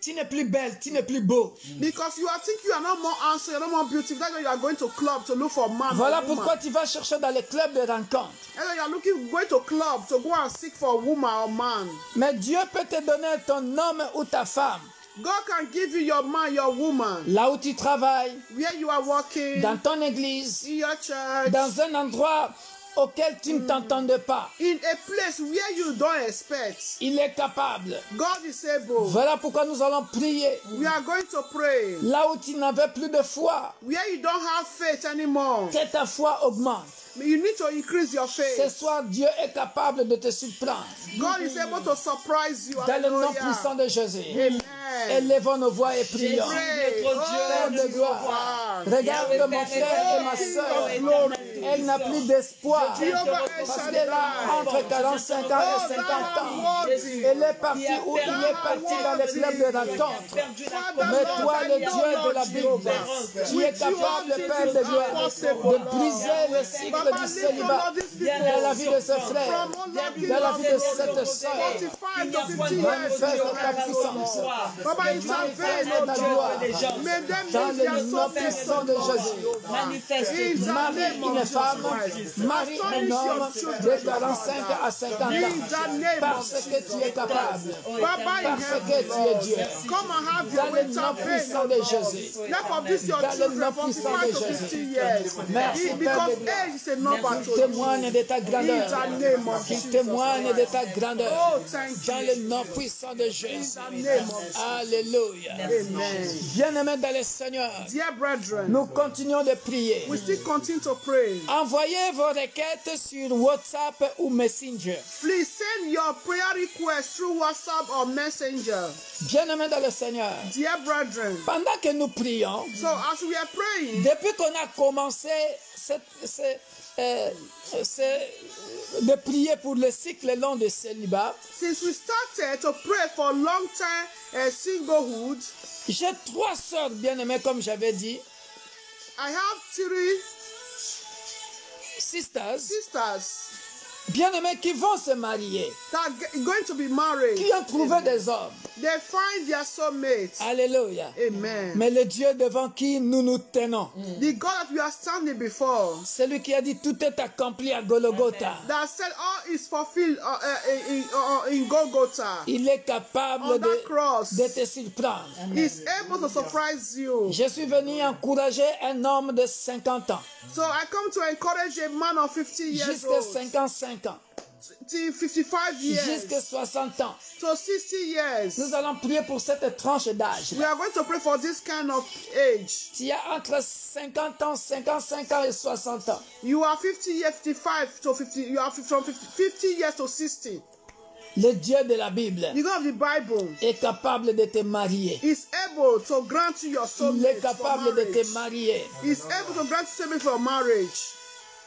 tu n'es plus belle, tu n'es plus beau. Because you are thinking you are not more handsome, you are not more beautiful. That's why you are going to club to look for man Voilà or woman. pourquoi tu vas chercher dans les clubs de rencontres. And then you are going to club to go and seek for a woman or man. Mais Dieu peut te donner ton homme ou ta femme. God can give you your man, your woman, Là où tu travailles, where you are working, dans ton église, in your church, dans un endroit auquel tu ne t'entendais pas. in a place where you don't expect. Il est capable. God is able. Voilà pourquoi nous allons prier. We are going to pray. Là où tu n'avais plus de foi, Where you don't have faith anymore, que ta foi augmente. you need to increase your Ce faith. soir, Dieu est capable de te surprendre. God is able to surprise you. Dans le nom Hallelujah. puissant de Jésus. Amen. Élevons nos voix et prions. Pray. Notre Père Dieu, de gloire, regarde mon frère et ma soeur. Elle n'a plus d'espoir. Parce qu'elle a entre 45 ans et 50 ans. Elle est partie où il est parti dans les clubs de rencontre. Mais toi, le Dieu de la Bible, tu es capable, Père de gloire, de briser le cycle du célibat dans la vie de ce frère, dans la vie de cette soeur. Manifeste ta puissance. Manifeste ta gloire. Dans le nom puissant de Jésus. Marie une femme, marie un homme de 45 à 50 ans. Parce que tu es capable. Parce que tu es Dieu. Come and have Dans your le way nom to puissant de Jésus. Therefore, this your Dans le children nom from puissant 5 de to Jésus. 50 years. Merci, Père Because de gloire. age is a number to Témoigne de ta grandeur. In the name of Qu'il Jesus témoigne de Christ. ta grandeur. Oh, thank you. Dans le nom puissant de Jésus. In the name of Jesus. Alléluia. Amen. Bien-aimés dans le Seigneur, Dear brethren, nous continuons de prier. we still continue to pray. Envoyez vos requêtes sur WhatsApp ou Messenger. Please send your prayer requests through WhatsApp or Messenger. Bien-aimés dans le Seigneur, Dear brethren, pendant que nous prions, so as we are praying, depuis qu'on a commencé de prier pour le cycle long de célibat, since we started to pray for long-term singlehood, j'ai 3 sœurs bien-aimées, comme j'avais dit, I have 3 sisters, sisters bien-aimées qui vont se marier, that are going to be married. qui ont trouvé des hommes. They find their soulmates. Alléluia. Amen. Mais le Dieu devant qui nous nous tenons, The God that we are standing before, celui qui a dit tout est accompli à Golgotha, that said all is fulfilled in Golgotha, il est capable on that cross, de te surprendre. is able to surprise you. Je suis venu encourager un homme de 50 ans So I come to encourage a man of 50 years jusqu'à old 55 ans. till 55 years, jusqu'à 60 ans. to 60 years. Nous allons prier pour cette tranche d'âge. We are going to pray for this kind of age. Tu as entre 50 ans, 55 ans et 60 ans. You are 50 years, 55 to 50. You are from 50 years to 60. Le Dieu de la Bible The God of the Bible est capable de te marier. is able to grant you your Il est soulmate for capable de te marriage. marier. He is able to grant you soulmate for marriage.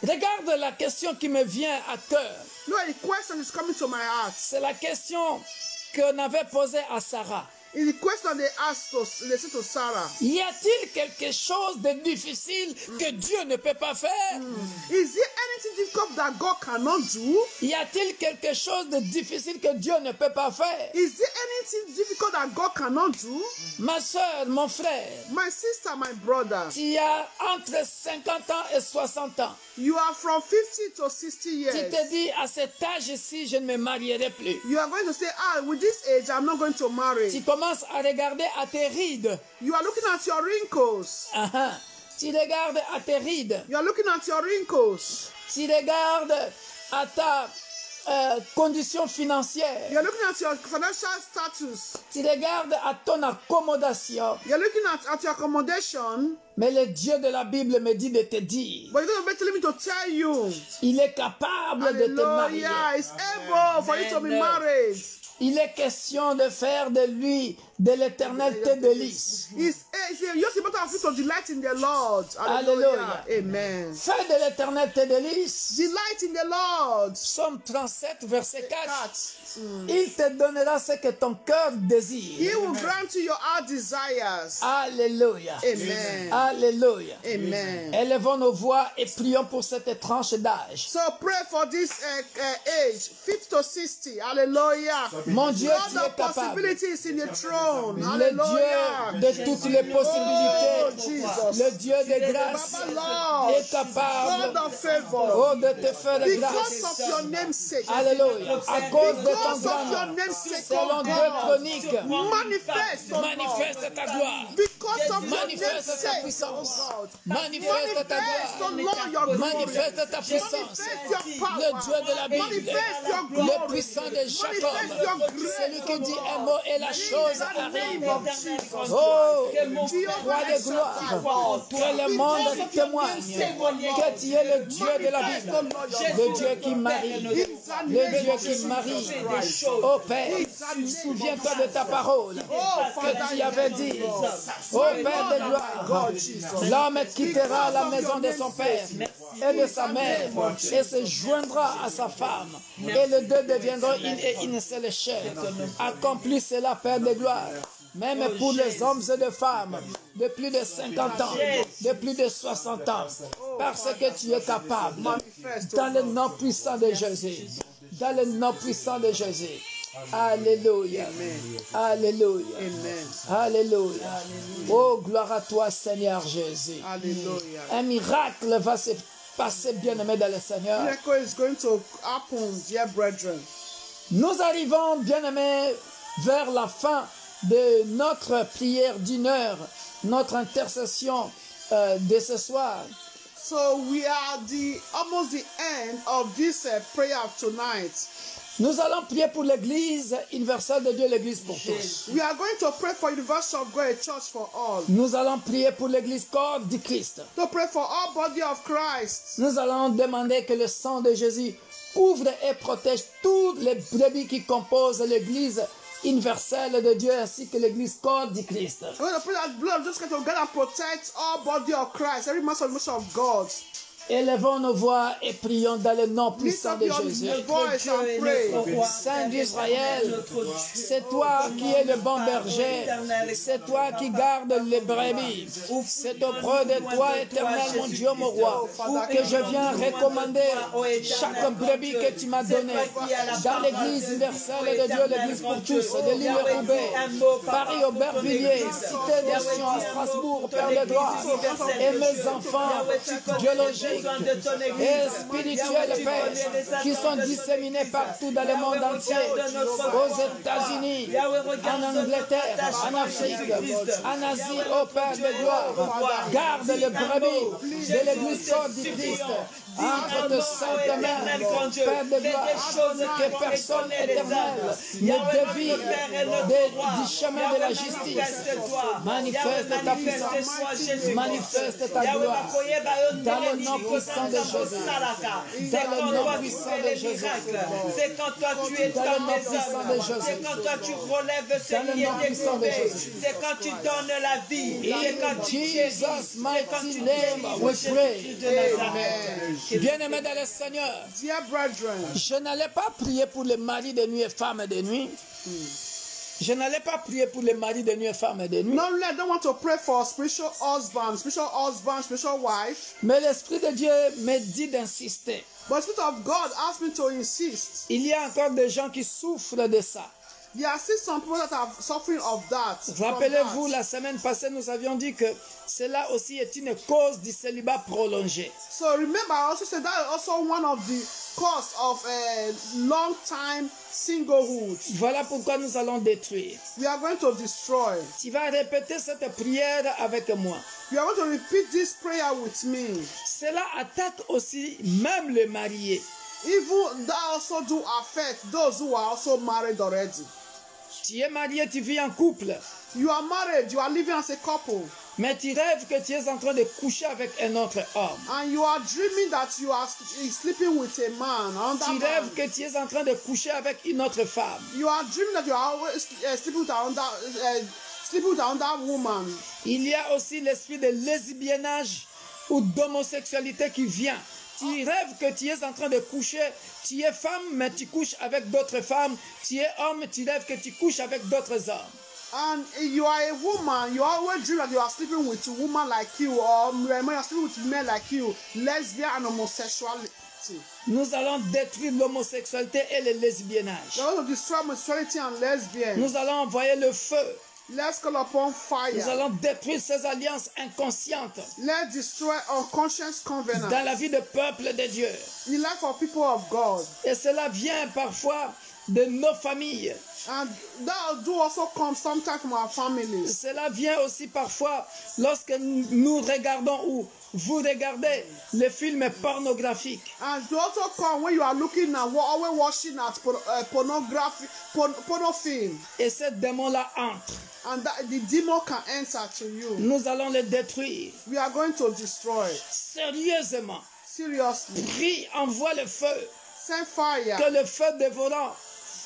Regarde la question qui me vient à cœur. No, the question is coming to my heart. C'est la question qu'on avait posée à Sarah. It's the question they asked they said to Sarah. Y a-t-il quelque chose de difficile que Dieu ne peut pas faire? Is there anything difficult that God cannot do? Y a-t-il quelque chose de difficile que Dieu ne peut pas faire? Is there anything difficult that God cannot do? Ma soeur, mon frère, My sister, my brother, tu as entre 50 ans et 60 ans. you are from 50 to 60 Tu years. te dis, à cet âge-ci, je ne me marierai plus. You are going to say, with this age, I'm not going to marry. Tu commences à regarder à tes rides. You are looking at your wrinkles. Tu regardes à tes rides. You are looking at your wrinkles. Tu regardes à ta condition financière. You are looking at your financial status. Tu regardes à ton accommodation. You are looking at your accommodation. Mais le Dieu de la Bible me dit de te dire, But you're going to be telling me to tell you. il est capable de te marier. Hallelujah. It's able for you to be married. Il est question de faire de lui, de l'éternel tes délices. It's just about you to delight in the Lord. Hallelujah. Amen. Fais de l'éternel tes délices. Delight in the Lord. Psaume 37, verset 4. Il te donnera ce que ton cœur désire. He will grant you your heart desires. Alléluia. Amen. Alléluia. Amen. Élevons nos voix et prions pour cette tranche d'âge. So pray for this age, 50 to 60. Hallelujah. Mon Dieu, God tu es of capable. possibilities in the throne. Le Hallelujah. Dieu de toutes les Oh, possibilités, Jesus. le Dieu de grâce Baba Lord, est capable, God of favor. oh, de te faire Because grâce. of your name's Alléluia. À cause de ton Because of your grand nom, name's sake, selon oh 2 God. Chroniques, Manifest, oh God. manifeste ta gloire. Because of your name's Manifeste ta sake, puissance. oh God. Manifeste ta Manifest, oh gloire. Lord, your glory. Manifeste ta puissance. Manifest your power. Le Dieu de la Bible, Manifest your glory. le puissant de Jacob, Manifest your grace, celui qui dit oh un God. mot et la chose In the arrive. name of Jesus. Oh, Jehovah roi de gloire, que le monde témoigne que tu es le Dieu de la Bible, le Dieu qui marie, le Dieu qui marie. Oh Père, souviens-toi de ta parole que tu avais dit. Oh Père de gloire, l'homme quittera la maison de son père et de sa mère et se joindra à sa femme et les deux deviendront une seule chair. Accomplis cela, Père de gloire. Même pour les hommes et les femmes de plus de 50 ans, de plus de 60 ans, parce que tu es capable, dans le nom puissant de Jésus, dans le nom puissant de Jésus. Alléluia. Alléluia. Alléluia. Oh, gloire à toi, Seigneur Jésus. Hallelujah. Un miracle va se passer, bien-aimé dans le Seigneur. Miracle is going to happen, dear brethren. Nous arrivons, bien-aimés, vers la fin de notre prière d'une heure, notre intercession de ce soir. So we are almost the end of this prayer tonight. Nous allons prier pour l'Église universelle de Dieu, l'Église pour tous. We are going to pray for University of God, a church for all. Nous allons prier pour l'Église corps du Christ. To pray for all body of Christ. Nous allons demander que le sang de Jésus couvre et protège toutes les brebis qui composent l'Église universelle de Dieu ainsi que l'Église corps du Christ. I'm going to pray that blood of Jesus Christ will God and protect all body of Christ, every man of God. Élevons nos voix et prions dans le nom Lift puissant up de your Jésus. voice and pray. Saint d'Israël, c'est toi qui es le bon berger, c'est toi qui gardes les brebis. C'est auprès de toi, éternel, mon Dieu, mon roi, que je viens recommander chaque brebis que tu m'as donné dans l'église universelle de Dieu, l'église pour tous, de l'île Roubaix, Paris, Aubervilliers, Cité des Nations, à Strasbourg, Père de gloire, et mes enfants biologiques et spirituels, Père, qui sont disséminés partout dans le monde entier, aux États-Unis, en Angleterre, en Afrique, en Asie, au Père de gloire. Garde le brebis de l'église corps du Christ entre tes saintes mains, Père de gloire, que personne éternel ne dévie du chemin de la justice. Manifeste ta puissance, manifeste ta gloire dans le nom puissant de Jésus. Dans le nom puissant de Jésus. C'est quand toi tu es dans les hommes. C'est quand toi tu relèves celui qui est tombé. C'est quand tu donnes la vie. C'est quand tu Jesus' mighty name we pray. Bien-aimés dans le Seigneur, Dear brethren, je n'allais pas prier pour les maris de nuit et femmes de nuit. Je n'allais pas prier pour les maris de nuit et femmes de nuit. not only I don't want to pray for spiritual husband, spiritual wife, Mais l'Esprit de Dieu me dit d'insister. but the Spirit of God asked me to insist. Il y a encore des gens qui souffrent de ça. There are still some people that are suffering of that. from Rappelez-vous, that. la semaine passée, nous avions dit que cela aussi est une cause du célibat prolongé. So remember, I also said that is also one of the cause of a long time singlehood. Voilà pourquoi nous allons détruire. We are going to destroy. Tu vas répéter cette prière avec moi. You are going to repeat this prayer with me. Cela attaque aussi même les mariés. Even that also do affect those who are also married already. Tu es marié, tu vis en couple, You are married, you are living as a couple, mais tu rêves que tu es en train de coucher avec un autre homme. and you are dreaming that you are sleeping with a man, Tu another rêves man. que tu es en train de coucher avec une autre femme. You are dreaming that you are always sleeping with another woman. Il y a aussi l'esprit de lesbiennage ou d'homosexualité qui vient. Tu rêves que tu es en train de coucher, tu es femme, mais tu couches avec d'autres femmes. Tu es homme, tu rêves que tu couches avec d'autres hommes. And you are a woman, you always dream that you are sleeping with a woman like you, or you are sleeping with men like you, lesbian and homosexuality. Nous allons détruire l'homosexualité et le lesbiennage. You are going to destroy homosexuality and lesbian. Nous allons envoyer le feu. Let's call upon Nous fire. allons détruire ces alliances inconscientes Let's destroy unconscious covenant dans la vie du peuple de Dieu. in the life of people of God. Et cela vient parfois de nos familles. And that do also come sometimes from our families. Cela vient aussi parfois lorsque nous regardons ou vous regardez les films pornographiques. And to also come when you are looking at always watching at pornography, porno film. Et ce démon-là entre. And that the demon can enter to you. Nous allons le détruire. We are going to destroy. Sérieusement. Seriously. Prie, envoie le feu. Send fire. Que le feu dévorant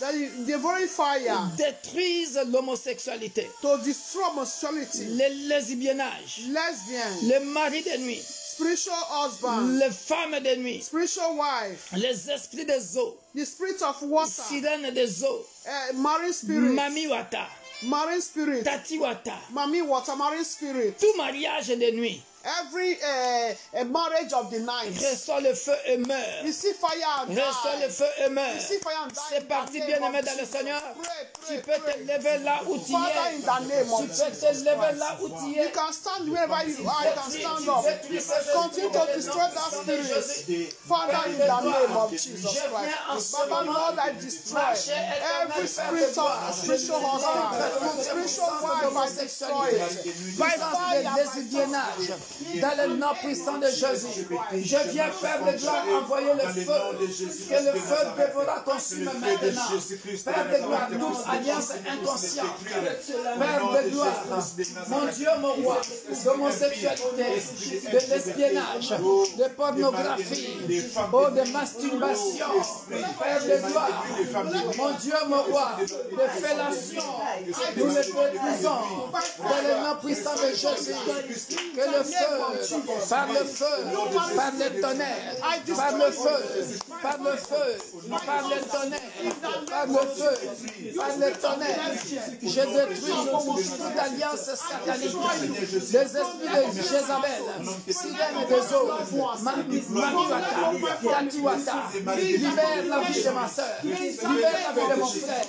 That is devouring fire détruise l'homosexualité, to destroy homosexuality, le lesbiennage, lesbian, le mari de nuit, spiritual husband, les femmes de nuit, spiritual wife, les esprits des eaux, the spirit of water, sirènes des eaux, marine spirit, Mami Wata, marine spirit, Tati Wata, mami water, marine spirit. tout mariage de nuit, Every marriage of the night. reçoit le feu et meurt. Receive fire and Reçois le die. feu et meurt. Receive fire and die. C'est parti, bien-aimé dans le Seigneur. Tu peux te lever là où tu Father, es. in the name of Tu peux te Jesus lever Christ. là où tu You es. can stand wherever you are. You can stand up. Continue to destroy that spirit. Father, in the name of Jesus Christ. Father, Lord, I destroy every spirit of spiritual husband, spiritual wife, I destroy it. By fire, Puissance de lesbiennage, dans le nom puissant de Jésus. Je viens, Père de gloire, envoyer le feu. Que le feu dévora consume maintenant. Père de gloire, toute alliance inconsciente. Père de gloire, mon Dieu, mon roi, d'homosexualité, de l'espionnage, de pornographie, oh, de masturbation. Père de gloire, mon Dieu, mon roi, de fellation. Nous le détruisons dans le nom puissant de Jésus. Que le feu, par le feu, par le tonnerre, par le feu, par le feu, par le tonnerre, par le feu, par le tonnerre, je détruis toute alliance satanique, les esprits de Jézabel, sirène des eaux, Maniwata, Tatiwata, libère la vie de ma soeur, libère la vie de mon frère,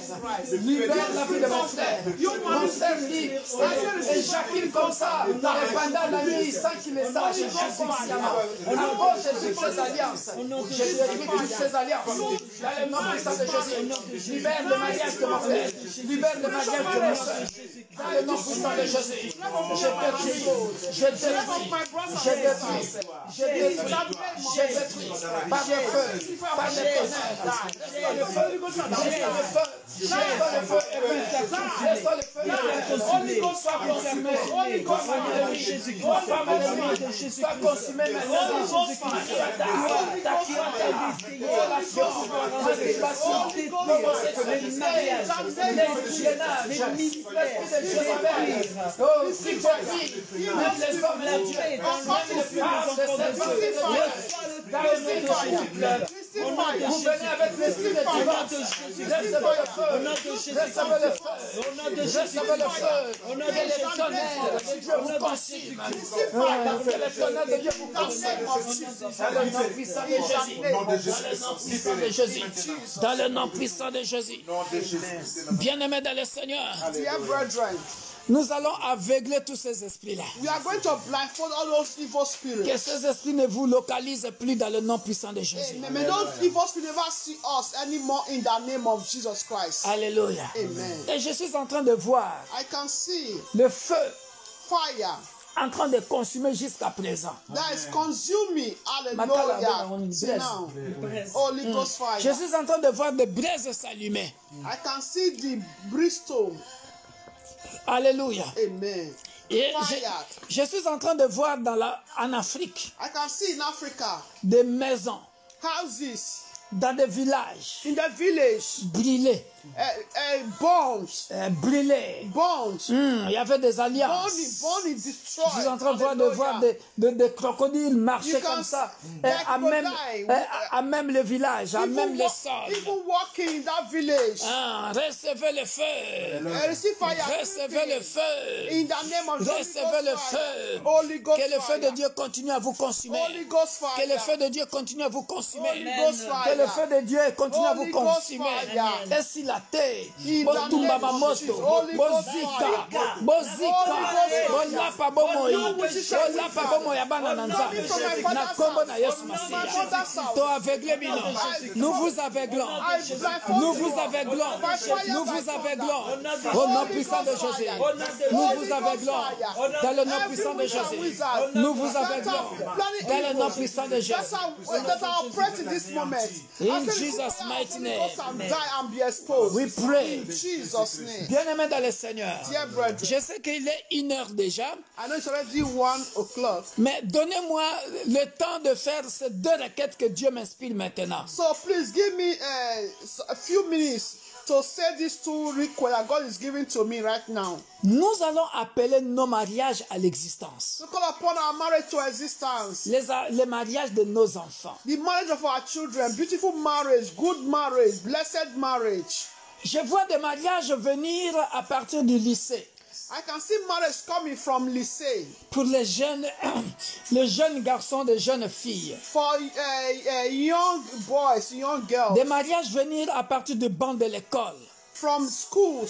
libère la vie de mon frère libre, et j'accule comme ça, et pendant la nuit, sang qui les sache, consciemment. Approche de toutes ces alliances. Je détruis toutes ces alliances. Dans le nom puissant de Jésus. Libère le mariage de mon frère. Libère le mariage de mon soeur. Dans le nom puissant de Jésus. Je détruis. Je détruis. Je détruis. Je détruis. Je détruis. Par le feu. Par le tonnerre. Le feu. Le feu. Laisse le feu éteint. Laisse le feu éteint. Holy Ghost soit consumé. Holy Ghost soit consumé. Soit consumé maintenant. Holy Ghost vous venez avec l'esprit de divorce. Recevez le feu. Recevez le feu. Recevez le feu. Que le tonnerre de Dieu vous consume. Que le tonnerre de Dieu vous consume. Dans le nom puissant de Jésus. Dans le nom puissant de Jésus. Bien-aimés dans le Seigneur. Dear brethren, nous allons aveugler tous ces esprits-là. we are going to blindfold all those evil spirits. Que ces esprits ne vous localisent plus dans le nom puissant de Jésus. May those evil spirits never see us anymore in the name of Jesus Christ. Alléluia. Amen. Et je suis en train de voir I can see le feu fire en train de consumer jusqu'à présent. that is consuming. Hallelujah. Now, Holy Ghost fire. Je suis en train de voir des braises s'allumer. I can see the brimstone. Alléluia. Amen. Et Fire. je suis en train de voir en Afrique I can see in Africa des maisons, houses dans des villages in the village, brûlés. bombs, bombs, Il y avait des alliances. born Je destroyed. suis en train de voir des crocodiles marcher comme ça, à même le village, à même les sols. Even walking in that village. Recevez le feu. Receive fire. Recevez le feu. In the name of Recevez le Jesus feu. Holy Ghost Que le feu de fire. Dieu continue à vous consumer. Holy Ghost fire. Que le feu de Dieu continue à vous consumer. Holy Ghost Que le fire. feu de Dieu continue à vous Holy Ghost consumer. fire. Et si la terre, In the botumba name of mamoto, Jesus. Holy Ghost bozika, fire. bozika, Holy Ghost bolapa bomoi, fire. bolapa bomoi ya bana na nzambe. Na kombo na Yesu Masiya. To aveugle bino. Nous vous aveuglons. Nous vous aveuglons. Nous vous aveuglons. Au nom puissant de Jésus. Nous vous aveuglons. Dans le nom puissant de Jésus. Nous vous aveuglons. Dans le nom puissant de Jésus. That's our prayer in this moment. In Jesus' mighty name. Die and be exposed. We pray. In Jesus' name. Bien-aimés dans le Seigneur. Dear brethren, Je sais qu'il est 1h déjà, I know it's already 1 o'clock. mais donnez-moi le temps de faire ces 2 requêtes que Dieu m'inspire maintenant. So please give me a few minutes to say these 2 requests that God is giving to me right now. Nous allons appeler nos mariages à l'existence. To call upon our marriage to existence. Les mariages de nos enfants. The marriage of our children, beautiful marriage, good marriage, blessed marriage. Je vois des mariages venir à partir du lycée. I can see marriage coming from lycée. Pour les jeunes garçons, les jeunes filles. For young boys, young girls. Des mariages venir à partir du banc de l'école. From school.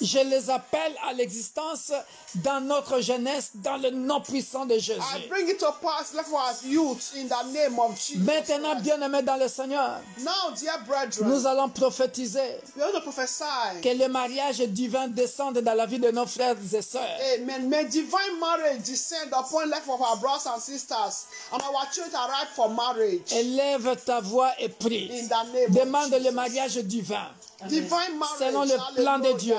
Je les appelle à l'existence dans notre jeunesse, dans le nom puissant de Jésus. I bring it to pass for our youth in the name of Jesus. Maintenant, bien-aimés dans le Seigneur, Now, dear brethren, nous allons prophétiser we are going to prophesy. que le mariage divin descende dans la vie de nos frères et sœurs. Amen. May divine marriage descend upon the life of our brothers and sisters, and our children are ripe for marriage. Élève ta voix et prie. In the name Demande of le mariage divin. divine marriage, Selon le plan de Dieu,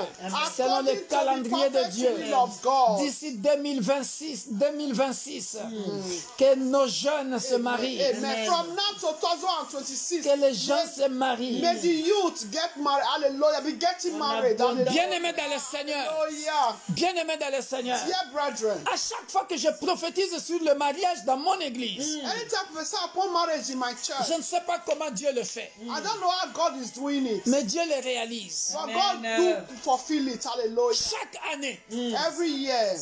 selon le according to the calendrier de perfect Dieu, will of God. d'ici 2026, que nos jeunes se marient, Amen. From now to 2026, que les gens se marient. may the youth get married. Hallelujah. Be getting married. Hallelujah. Bien-aimés dans le Seigneur, Hallelujah. bien-aimés dans le Seigneur, Dear brethren, à chaque fois que je prophétise sur le mariage dans mon église, anytime I prophesy upon marriage in my church, je ne sais pas comment Dieu le fait, I don't know how God is doing it. mais Dieu le réalise. But God do fulfill it. Hallelujah. Chaque année, Every year.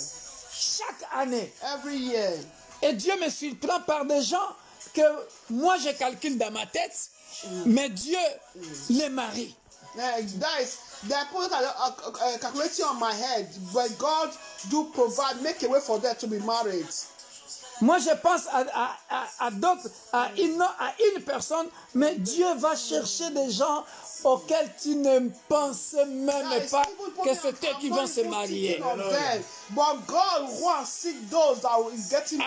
chaque année. Every year. Et Dieu me surprend par des gens que moi je calcule dans ma tête, mais Dieu les marie. That is the point calculating on my head, but God do provide, make a way for them to be married. Moi, je pense à d'autres, à une personne, mais Dieu va chercher des gens auxquels tu ne penses même pas que c'est eux qui vont se marier.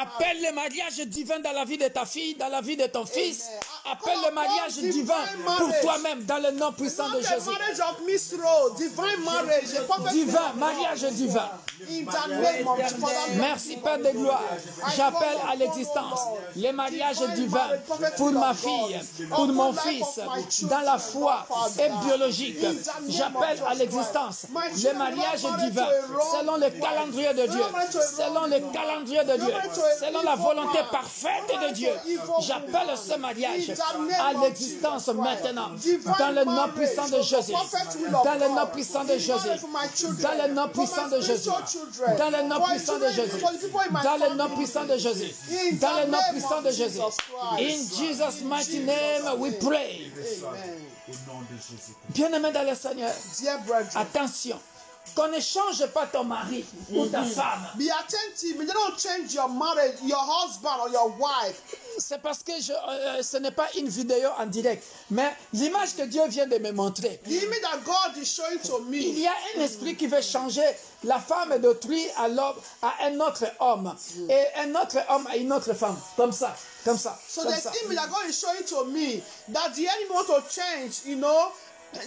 Appelle le mariage divin dans la vie de ta fille, dans la vie de ton fils. Appelle le mariage divin pour toi-même dans le nom puissant de Jésus. Divin, mariage divin. Merci Père de gloire. J'appelle à l'existence les mariages divins pour ma fille, pour mon fils, dans la foi et biologique. J'appelle à l'existence les mariages divins selon le calendrier de Dieu, selon le calendrier de Dieu, selon la volonté parfaite de Dieu. J'appelle ce mariage à l'existence maintenant, dans le nom puissant de Jésus, dans le nom puissant de Jésus, dans le nom puissant de Jésus, dans le nom puissant de Jésus, dans le nom puissant de Jésus, dans le nom puissant de Jésus. In Jesus' mighty name we pray. Bien-aimé dans le Seigneur, attention. Qu'on ne change pas ton mari ou ta femme. Be attentive. You don't change your marriage, your husband or your wife. C'est parce que ce n'est pas une vidéo en direct, mais l'image que Dieu vient de me montrer. The image that God is showing to me. Il y a un esprit qui veut changer la femme d'autrui à un autre homme et un autre homme à une autre femme, comme ça, comme ça. So comme there's ça. image that God is showing to me that the enemy want to change, you know.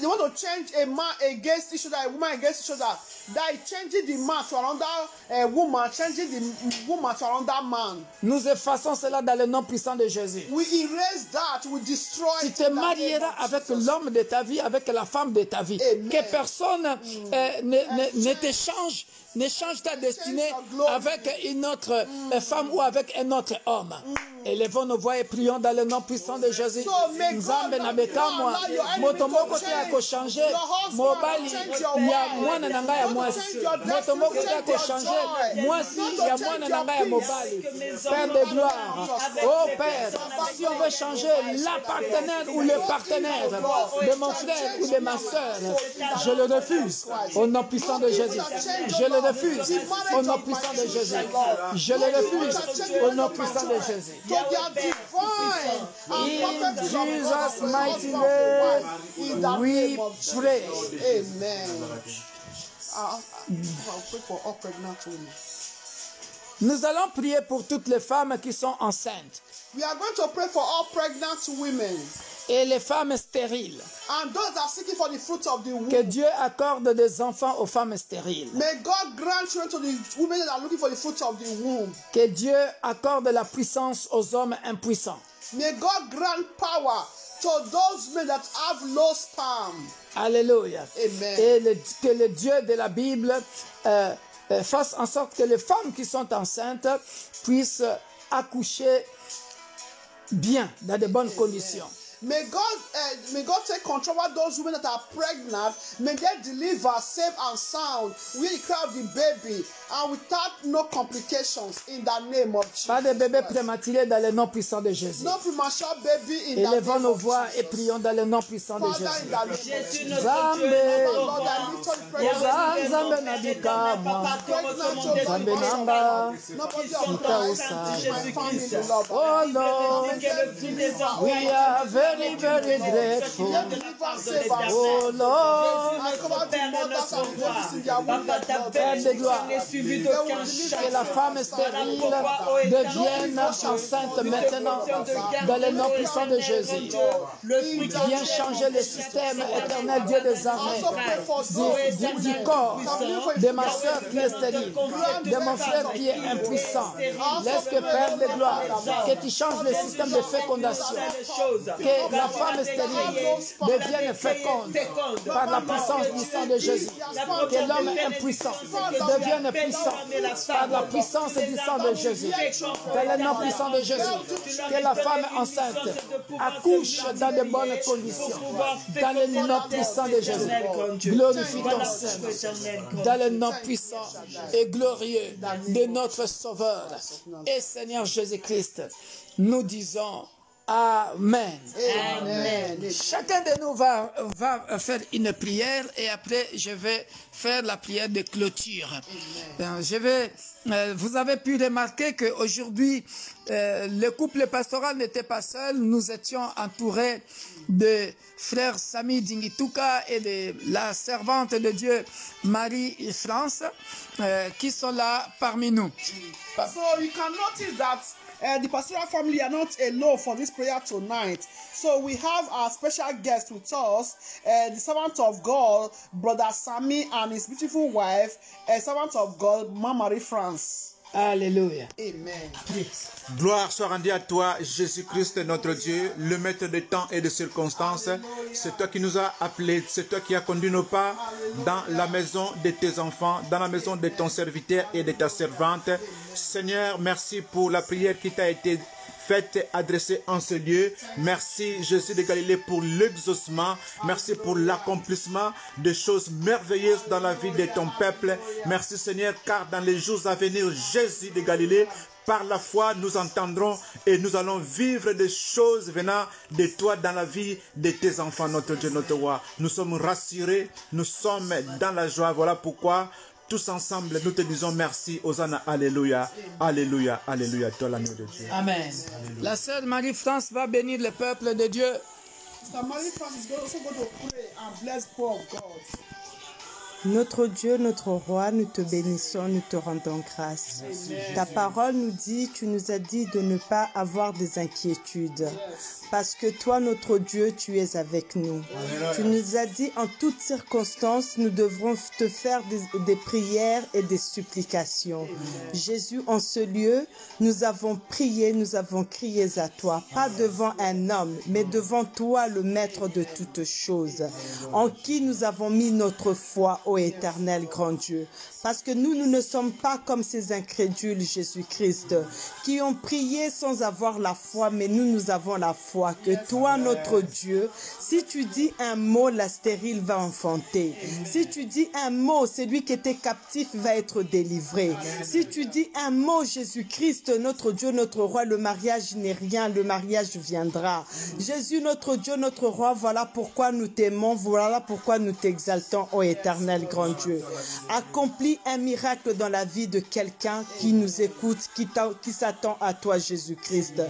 They want to change a man against each other, a woman against each other. That is changing the man to another woman, changing the woman to another man. Nous effaçons cela dans le nom puissant de Jésus. We erase that, we destroy Tu it. te marieras avec l'homme de ta vie, avec la femme de ta vie. Amen. Que personne ne te change, ne change ta destinée avec une autre femme ou avec un autre homme. Élevons nos voix et prions dans le nom puissant de Jésus. Nzambe na bekamwa moto moko te akochange mobali ya mwana na ngai ya mwasi. Moto moko te akochange mwasi ya mwana na ngai ya mobali. Père de gloire, oh Père, si on veut changer la partenaire ou le partenaire de mon frère ou de ma soeur, je le refuse au nom puissant de Jésus. Je le refuse au nom puissant de Jésus. Je le refuse au nom puissant de Jésus. In Jesus' mighty name, we pray. Amen. I'll pray for all pregnant women. Nous allons prier pour toutes les femmes qui sont enceintes We are going to pray for all pregnant women et les femmes stériles. and those that are seeking for the fruit of the womb. Que Dieu accorde des enfants aux femmes stériles. May God grant children to the women that are looking for the fruit of the womb. Que Dieu accorde la puissance aux hommes impuissants. May God grant power to those men that have low sperm. Alléluia. Amen. Et que le Dieu de la Bible fasse en sorte que les femmes qui sont enceintes puissent accoucher bien, dans de bonnes conditions. May God take control over those women that are pregnant. May they deliver safe and sound with the cry of the baby and without no complications in the name of Jesus. Pas de bébés prématurés dans le nom puissant de Jésus. No premature baby in the Élevons name nos of voix et Jesus. prions dans le nom puissant de Father, in Jésus. the name of Jésus, Jesus. notre Dieu, Zambe. notre Lord, roi. I lift up the pregnant Zambe na bikama. Zambe nanga. nobody Qui sont of enceintes de my family, Jésus-Christ. Lord. Oh Lord, Que le fruit des enfants we are very, very grateful. Oh Lord, I cover the mothers and babies in their womb, Papa, ta Lord. Père de gloire, n'est suivi d'aucun que la femme stérile devienne enceinte maintenant dans le nom puissant de Jésus. Le fruit Viens changer le système éternel, Dieu des armées, du corps de ma soeur qui est stérile, de mon frère qui est impuissant. Laisse que Père de gloire, que tu changes le système de fécondation, que la femme stérile devienne féconde par la puissance du sang de Jésus, que l'homme impuissant devienne puissant par la puissance du sang de Jésus, dans le nom puissant de Jésus, que la femme enceinte accouche dans de bonnes conditions, dans le nom puissant de Jésus. Glorifie ton Seigneur, dans le nom puissant et glorieux de notre Sauveur et Seigneur Jésus-Christ. Nous disons Amen. Amen. Chacun de nous va faire une prière et après je vais faire la prière de clôture. Vous avez pu remarquer qu'aujourd'hui, le couple pastoral n'était pas seul. Nous étions entourés de frère Sami Dingituka et de la servante de Dieu Marie-France qui sont là parmi nous. So you can notice that the pastoral family are not alone for this prayer tonight. So we have our special guest with us, the servant of God, Brother Sami, and his beautiful wife, servant of God, Mama Marie-France. Alléluia. Amen. Gloire soit rendue à toi, Jésus-Christ, notre Dieu, le maître des temps et des circonstances. C'est toi qui nous as appelés, c'est toi qui as conduit nos pas dans la maison de tes enfants, dans la maison de ton serviteur et de ta servante. Seigneur, merci pour la prière qui t'a été faite, adressée en ce lieu. Merci, Jésus de Galilée, pour l'exaucement. Merci pour l'accomplissement de choses merveilleuses dans la vie de ton peuple. Merci, Seigneur, car dans les jours à venir, Jésus de Galilée, par la foi, nous entendrons et nous allons vivre des choses venant de toi dans la vie de tes enfants, notre Dieu, notre roi. Nous sommes rassurés, nous sommes dans la joie. Voilà pourquoi tous ensemble, nous te disons merci. Hosanna, alléluia, alléluia, alléluia. Toi l'agneau de Dieu. Amen. Alléluia. La sœur Marie-France va bénir le peuple de Dieu. Sister Marie-France is also going to pray and bless poor God. Notre Dieu, notre roi, nous te bénissons, nous te rendons grâce. Amen. Ta parole nous dit, tu nous as dit de ne pas avoir des inquiétudes. Parce que toi, notre Dieu, tu es avec nous. Amen. Tu nous as dit, en toutes circonstances, nous devrons te faire des prières et des supplications. Amen. Jésus, en ce lieu, nous avons prié, nous avons crié à toi, pas devant un homme, mais devant toi, le maître de toutes choses, en qui nous avons mis notre foi, ô éternel grand Dieu. Parce que nous ne sommes pas comme ces incrédules, Jésus-Christ, qui ont prié sans avoir la foi, mais nous avons la foi que toi, notre Dieu, si tu dis un mot, la stérile va enfanter. Si tu dis un mot, celui qui était captif va être délivré. Si tu dis un mot, Jésus-Christ, notre Dieu, notre roi, le mariage n'est rien, le mariage viendra. Jésus, notre Dieu, notre roi, voilà pourquoi nous t'aimons, voilà pourquoi nous t'exaltons, ô éternel grand Dieu. Accomplis un miracle dans la vie de quelqu'un qui nous écoute, qui s'attend à toi, Jésus-Christ,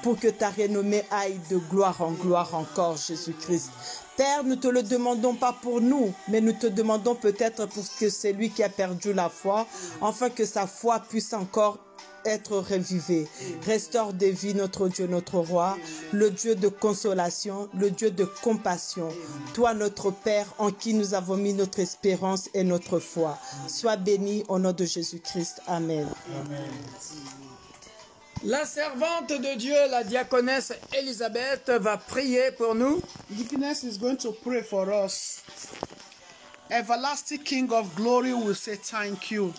pour que ta renommée aille de gloire en gloire encore, Jésus-Christ. Père, nous ne te le demandons pas pour nous, mais nous te demandons peut-être pour que c'est lui qui a perdu la foi, afin que sa foi puisse encore être revivée. Restaure des vies, notre Dieu, notre roi, le Dieu de consolation, le Dieu de compassion. Toi, notre Père, en qui nous avons mis notre espérance et notre foi. Sois béni au nom de Jésus-Christ. Amen. Amen. La servante de Dieu, la diaconesse Elisabeth, va prier pour nous. Deaconess is going to pray for us. Everlasting King of glory will say thank you.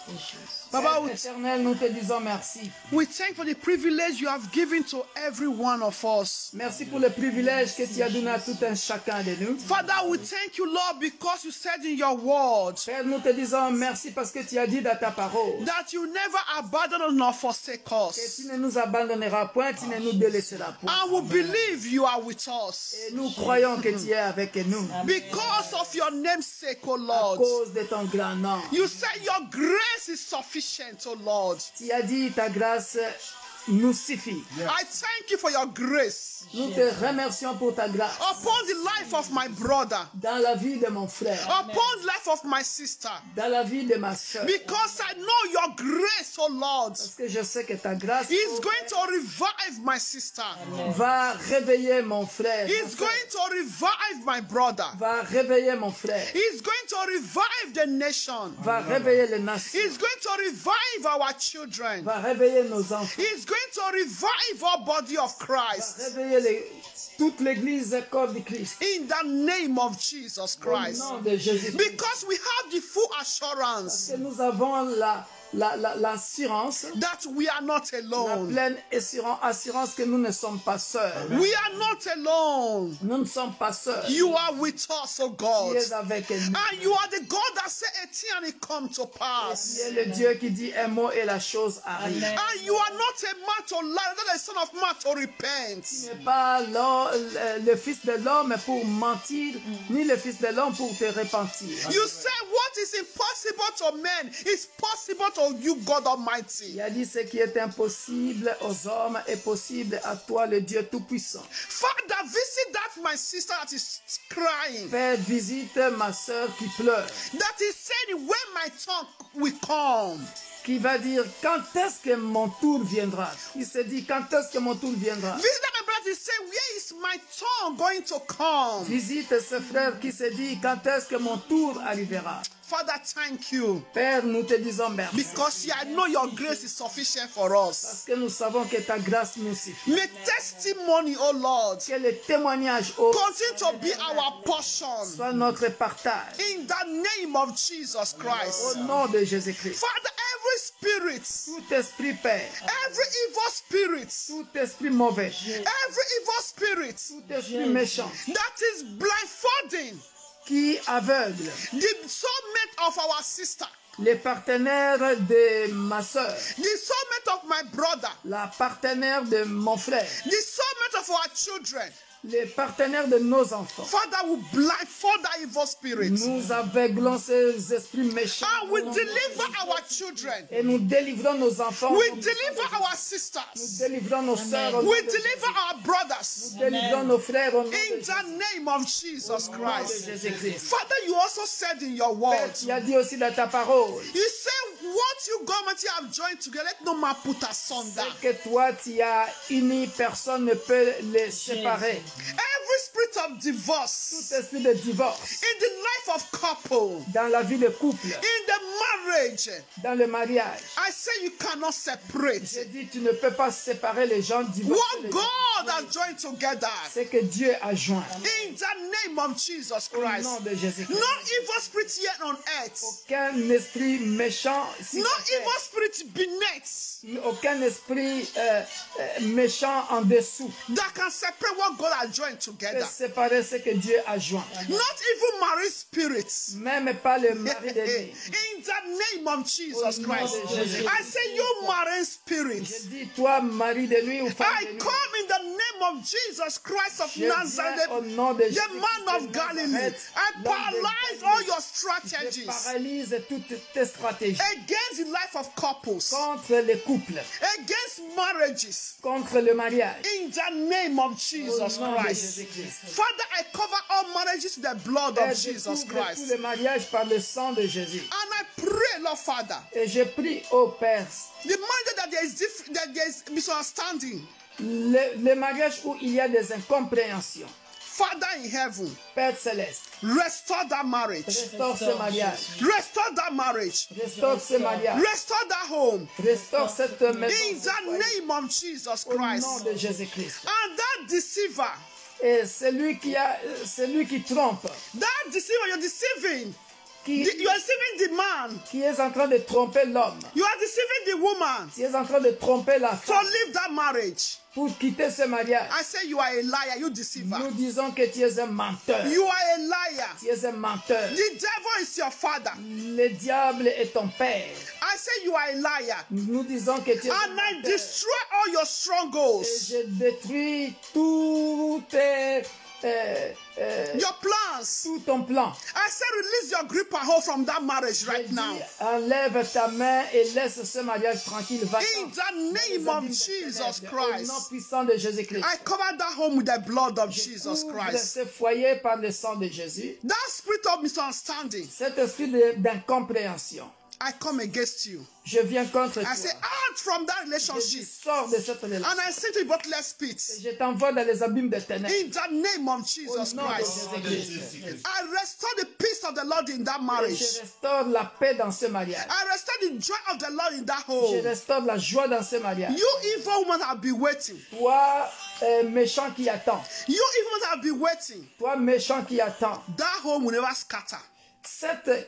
Baba, Éternel, nous te disons merci. We thank for the privilege you have given to every one of us. Merci pour le privilège que tu as donné à tout un chacun de nous. Father, we thank you, Lord, because you said in your word, Père, nous te disons merci parce que tu as dit dans ta parole that you never abandon nor forsake que us. tu ne nous abandonneras point, tu ne nous délaisseras point. And we believe you are with us. Et nous croyons que tu es avec nous. Because of your name's sake, O À Lord. cause de ton grand nom. You said your grace is sufficient, O Lord. Tu as dit ta grâce nous suffit. I thank you for your grace Nous te remercions pour ta grâce upon the life of my brother, dans la vie de mon frère, upon the life of my sister. dans la vie de ma soeur. Because I know your grace, O Lord, Parce que je sais que ta grâce is going to revive my sister. va réveiller mon frère, It's going to revive my brother. va réveiller mon frère, It's going to revive the nation. va réveiller les nations, It's going to revive our children. va réveiller nos enfants, It's going to revive our body of va Christ. réveiller toute l'église corps de Christ. In the name of Jesus Au Christ. nom de Jésus. Because we have the full Parce assurance que nous avons l'assurance, that we are not la alone. pleine assurance que nous ne sommes pas seuls. We are not alone. Nous ne sommes pas seuls. You are with us, oh God. Tu es avec nous. And you are the God that said a thing and it come to Tu pass. es le Dieu qui dit un mot et la chose arrive. And you are not a man to lie, not a son of man to repent. Tu n'es pas le fils de l'homme pour mentir, ni le fils de l'homme pour te repentir. You said what is impossible to men is possible to you, God Almighty. Il a dit ce qui est impossible aux hommes est possible à toi, le Dieu Tout-Puissant. Father, visit that my sister that is crying, Père, visite ma soeur qui pleure, that is saying when my tongue will come. qui va dire quand est-ce que mon tour viendra. Il se dit quand est-ce que mon tour viendra. Visit that my brother is saying where is my tongue going to come. Visite ce frère qui se dit quand est-ce que mon tour arrivera. Father, thank you. Père, nous te disons merci. Because I know your grace is sufficient for us. Parce que nous savons que ta grâce nous suffit. May testimony, oh Lord, Que le témoignage au continue to be our portion. soit notre partage. In the name of Jesus Au Christ. nom de Jésus-Christ. Father, every spirit, Tout esprit Père, every evil spirit, tout esprit mauvais, every evil spirit tout esprit méchant that is blindfolding qui aveugle the soulmate of our sister, les partenaires de ma soeur, the soulmate of my brother, la partenaire de mon frère, the soulmate of our children. les partenaires de nos enfants. Father, we blindfold that evil spirit. Nous aveuglons ces esprits méchants And we deliver our children. et nous délivrons nos enfants. We deliver our Nous sisters. délivrons nos sœurs. au nom We de deliver our brothers. Nous délivrons nos frères au nom de In the name of Jesus Christ. Jésus-Christ. Father, you also said in your Père, word, tu as dit aussi dans ta parole you say what you government have joined together, let no man put asunder. que toi tu as uni, personne ne peut les séparer. Every spirit of divorce Tout esprit de divorce in the life of couple, dans la vie de couple, in the marriage, dans le mariage. I say you cannot separate. J'ai dit tu ne peux pas séparer les gens divorcés. What God has joined together, C'est que Dieu a joint. in the name of Jesus Au Christ. nom de Jésus-Christ. No evil spirit yet on earth. Aucun esprit méchant, sur No la terre. evil spirit beneath Aucun esprit méchant en dessous that can separate what God has joined peut together. séparer ce que Dieu a joint. Not even married spirits. Même pas le mari de lui. In the name of Jesus Au nom Christ. de Jésus. I say you married Je spirits. dis, toi, mari de lui ou femme I de lui, come in the name of Jesus Christ of je viens Nazareth, au nom de the Jésus man of Galilee. I paralyze all your Je strategies paralyse toutes tes stratégies against the life of couples, contre les couples, against marriages. contre le mariage. In the name of Au Jesus nom de Christ. Jésus-Christ. Father, I cover all marriages with the blood Père, of je Jesus couvre tous Christ. les mariages par le sang de Jésus. And I pray, Lord Father, Et je prie au Père, the marriage that there is misunderstanding, le mariage où il y a des incompréhensions. Father in heaven, Père céleste, restore that marriage. restaure ce mariage. Restore that marriage. Restaure ce mariage. Restore that home. Restaure cette maison. In the name of Jesus Au nom Christ. de Jésus-Christ. And that deceiver, Et celui qui trompe, that deceiver, you're deceiving. qui You are deceiving the man. est en train de tromper l'homme, You are deceiving the woman qui est en train de tromper la to femme leave that marriage. pour quitter ce mariage. I say you are a liar, you deceiver. Nous disons que tu es un menteur. You are a liar. Tu es un menteur. The devil is your father. Le diable est ton père. I say you are a liar. Nous disons que tu es un And I menteur. destroy all your Et strongholds, je détruis tout your plans. tout ton plan. I say release your grip and hold from that marriage Je right dis, now. enlève ta main et laisse ce mariage tranquille. In vacant. the name of Jesus Au nom Christ. puissant de Jésus-Christ. I cover that home with the blood of Je Jesus couvre Christ. ce foyer par le sang de Jésus. That spirit of misunderstanding, Cet esprit d'incompréhension, I come against you. je viens contre toi. I say out from that Je relationship. sors de cette relation. And I say to you, but let's speak. Je t'envoie dans les abîmes de ténèbres. In the name of Au Jesus nom de Christ. Jésus-Christ. I restore the peace of the Lord in that Et marriage. je restaure la paix dans ce mariage. I restore the joy of the Lord in that Je home. restaure la joie dans ce mariage. You evil woman have been waiting. Toi, méchant qui attend. You evil woman have been waiting. Toi, méchant qui attend. That home will never scatter.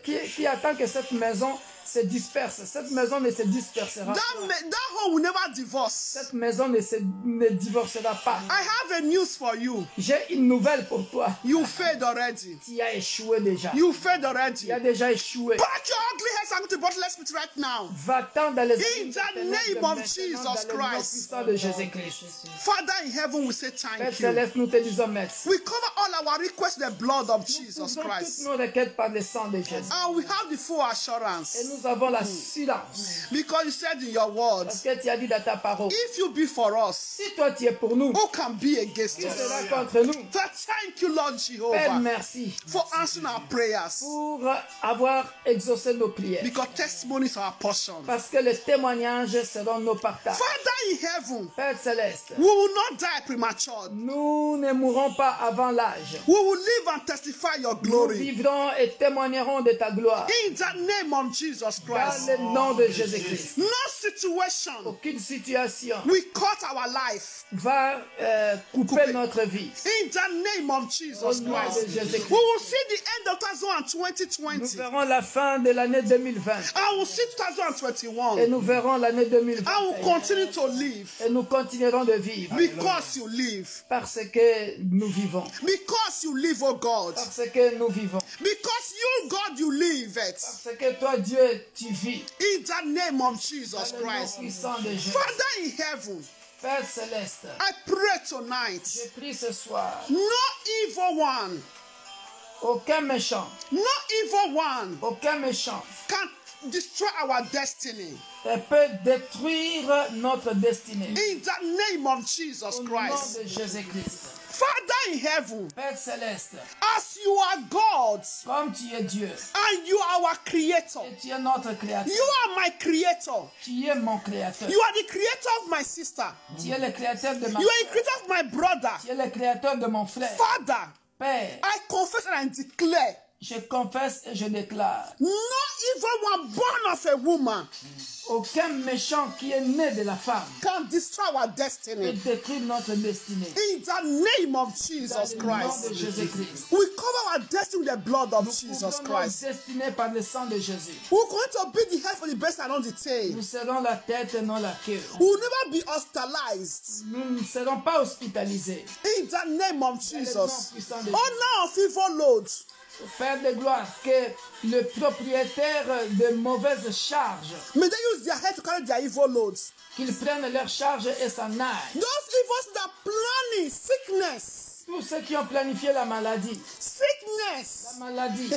qui attend que cette maison se disperse. Cette maison ne se dispersera pas. That home will never divorce. Cette maison ne divorcera pas. I have a news for you. J'ai une nouvelle pour toi. You failed already. Tu as échoué déjà. You failed Tu already. as déjà échoué. Pack your ugly heads and go to bottomless pit right now. Va-t'en dans les In the name of Jesus Christ. puissant de Jésus-Christ. Father in heaven, we say Père thank you. Céleste, nous te disons merci. We cover all our requests with the blood of Nous Jesus faisons toutes Christ. nos requêtes par le sang de Jésus. And we have the full Et assurance. nous avons l'assurance. Because you said in your words, Parce que tu as dit dans ta parole. if you be for us, Si toi tu es pour nous, who can be against qui us? sera contre nous? So thank you, Lord Père, Jehovah, merci for answering our prayers. pour avoir exaucé nos prières. Because testimonies are our portion. Parce que les témoignages seront nos partages. Father in heaven, Père Céleste, we will not die premature. nous ne mourrons pas avant l'âge. We will live and testify your Nous glory. vivrons et témoignerons de ta gloire. In the name of Jesus Dans Christ. le nom de Jésus-Christ. No situation Aucune situation will cut our life. va couper notre vie. In the name of Jesus Au nom Christ. de Jésus-Christ. We will see the end of Nous 2020. verrons la fin de l'année 2020. I will see Et 2021. nous verrons l'année I will 2021. continue to live Et nous continuerons de vivre. because you live. Parce que nous vivons. Because you live, oh God. Parce que nous vivons. Because you, God, you live it. Parce que toi, Dieu, tu vis. In the name of Jesus Dans le nom Christ. puissant de Jésus. Father in heaven, Père Céleste, I pray tonight. je prie ce soir. No evil one, Aucun méchant, no evil one aucun méchant can destroy our destiny. peut détruire notre destinée. In the name of Jesus Au nom Christ. de Jésus-Christ. Father in heaven, Père Céleste, as you are God comme tu es Dieu, and you are our creator, et tu es notre créateur, you are my creator. tu es mon créateur. You are the creator of my sister. Tu es le créateur de ma You are the creator of my brother. Tu es le créateur de mon frère. Father, Père, I confess and I declare je confesse et je déclare, no evil one born of a woman aucun méchant qui est né de la femme can destroy our peut destiny. détruire notre destinée. In the name of Dans Jesus le nom de Christ. Jésus-Christ. We cover our destiny with the blood of Nous Jesus couvrons nos Christ. destinées par le sang de Jésus. We're going to be the head for the best and not the tail. Nous serons la tête et non la queue. We will never be hospitalized. Nous ne serons pas hospitalisés. In the name of Dans le nom Jesus. puissant de Oh, now of evil loads. Père de gloire, que le propriétaire de mauvaises charges, May they use their head to carry their evil loads. qu'ils prennent leurs charges et s'en aillent. Those evils that are planning sickness. Tous ceux qui ont planifié la maladie, Sickness. la maladie,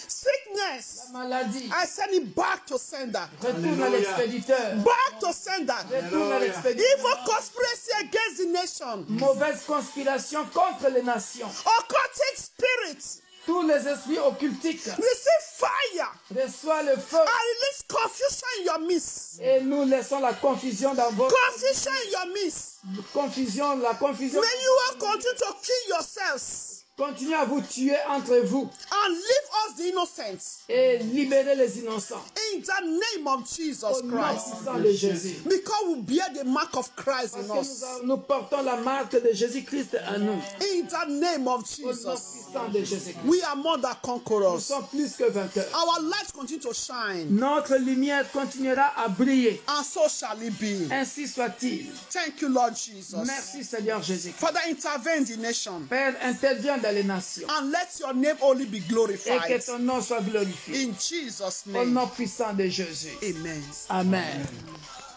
Sickness. la maladie, I send it back to sender. retourne à l'expéditeur. Back to sender. Retourne à l'expéditeur. Evil conspiracy against the nation. Mauvaise conspiration contre les nations. Occultic spirits. Tous les esprits occultiques Receive fire. reçoivent le feu I release confusion in your midst. et nous laissons la confusion dans votre Confusion in your midst. confusion. La confusion May you all continue to kill yourselves continue à vous tuer entre vous and leave us the innocents. et libérer les innocents. In the name of Jesus Au nom Christ. puissant de Jésus. Because we bear the mark of Christ Parce in que us. nous portons la marque de Jésus-Christ à nous. In the name of Au nom Jesus. puissant de Jésus-Christ. We are more than Nous conquerors. sommes plus que vainqueurs. Our light continue to shine. Notre lumière continuera à briller. And so shall it be. Ainsi soit-il. Thank you, Lord Jesus. Merci Seigneur Jésus. Father, intervene in the nation. Père, interviens dans les nations And let your name only be et que glorified. ton nom soit glorifié. In Jesus' Au name. nom puissant de Jésus. Amen. Amen.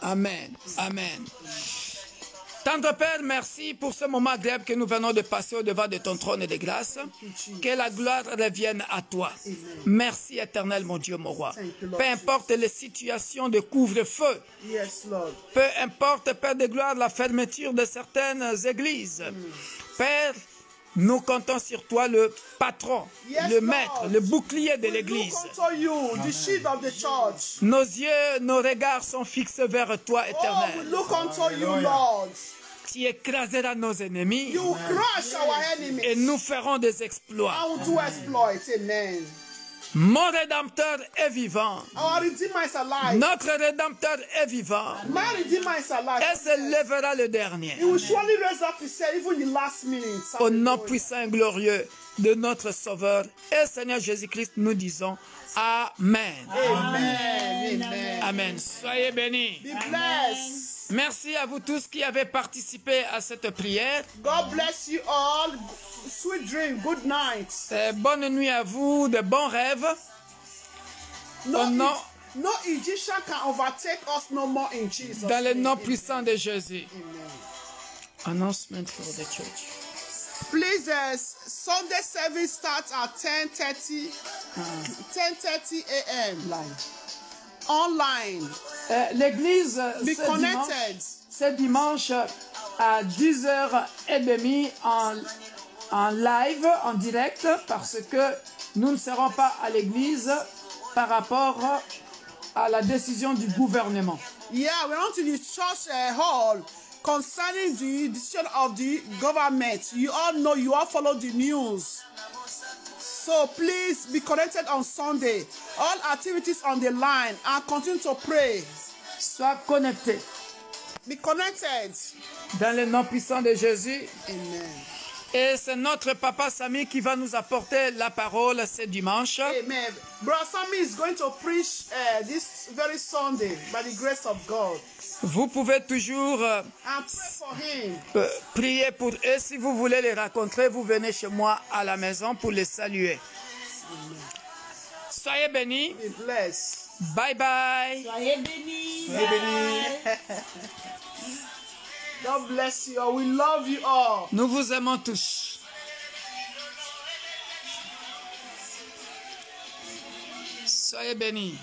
Amen. Amen. Tendre Père, merci pour ce moment agréable que nous venons de passer au devant de ton trône de grâce. Que la gloire revienne à toi. Merci éternel, mon Dieu, mon roi. Peu importe les situations de couvre-feu, Yes, Lord. peu importe, Père de gloire, la fermeture de certaines églises. Père, nous comptons sur toi, le patron, Yes, le Lord. maître, le bouclier de We l'église. look unto you, the shield of the church. Nos yeux, nos regards sont fixés vers toi, Oh, we éternel. look unto you, Lord. Tu écraseras nos ennemis You will crush our et enemies. nous ferons des exploits. I will do exploits. Amen. Mon Rédempteur est vivant. Our Redeemer is alive. Notre Rédempteur est vivant. My Redeemer is alive. Et se lèvera le dernier. He will surely raise up his head even in the last minute. Au nom puissant et glorieux de notre Sauveur et Seigneur Jésus-Christ, nous disons Amen. Amen. Amen. Amen. Soyez bénis. Be blessed. Merci à vous tous qui avez participé à cette prière. God bless you all. Sweet dream. Good night. Bonne nuit à vous, de bons rêves. Au nom, No Egyptian can overtake us no more in Jesus. dans le nom name. puissant de Jésus. Announcement for the church. Please, Sunday service starts at 10:30 a.m. Online. L'église Be connected. ce dimanche à 10h30 en live, en direct, parce que nous ne serons pas à l'église par rapport à la décision du gouvernement. Yeah, we're on to the church hall concerning the decision of the government. You all know, you all follow the news. So please be connected on Sunday. All activities on the line and continue to pray. Sois connecté Be connected. dans le nom puissant de Jésus. Amen. Et c'est notre papa Sami qui va nous apporter la parole ce dimanche. Amen. Brother Sammy is going to preach this very Sunday by the grace of God. Vous pouvez toujours And pray for him. prier pour eux. Si vous voulez les rencontrer, vous venez chez moi à la maison pour les saluer. Soyez bénis. Be blessed. Bye bye. Soyez bénis. Soyez bénis. God bless you all. We love you all. Nous vous aimons tous. Soyez bénis.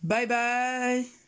Bye bye.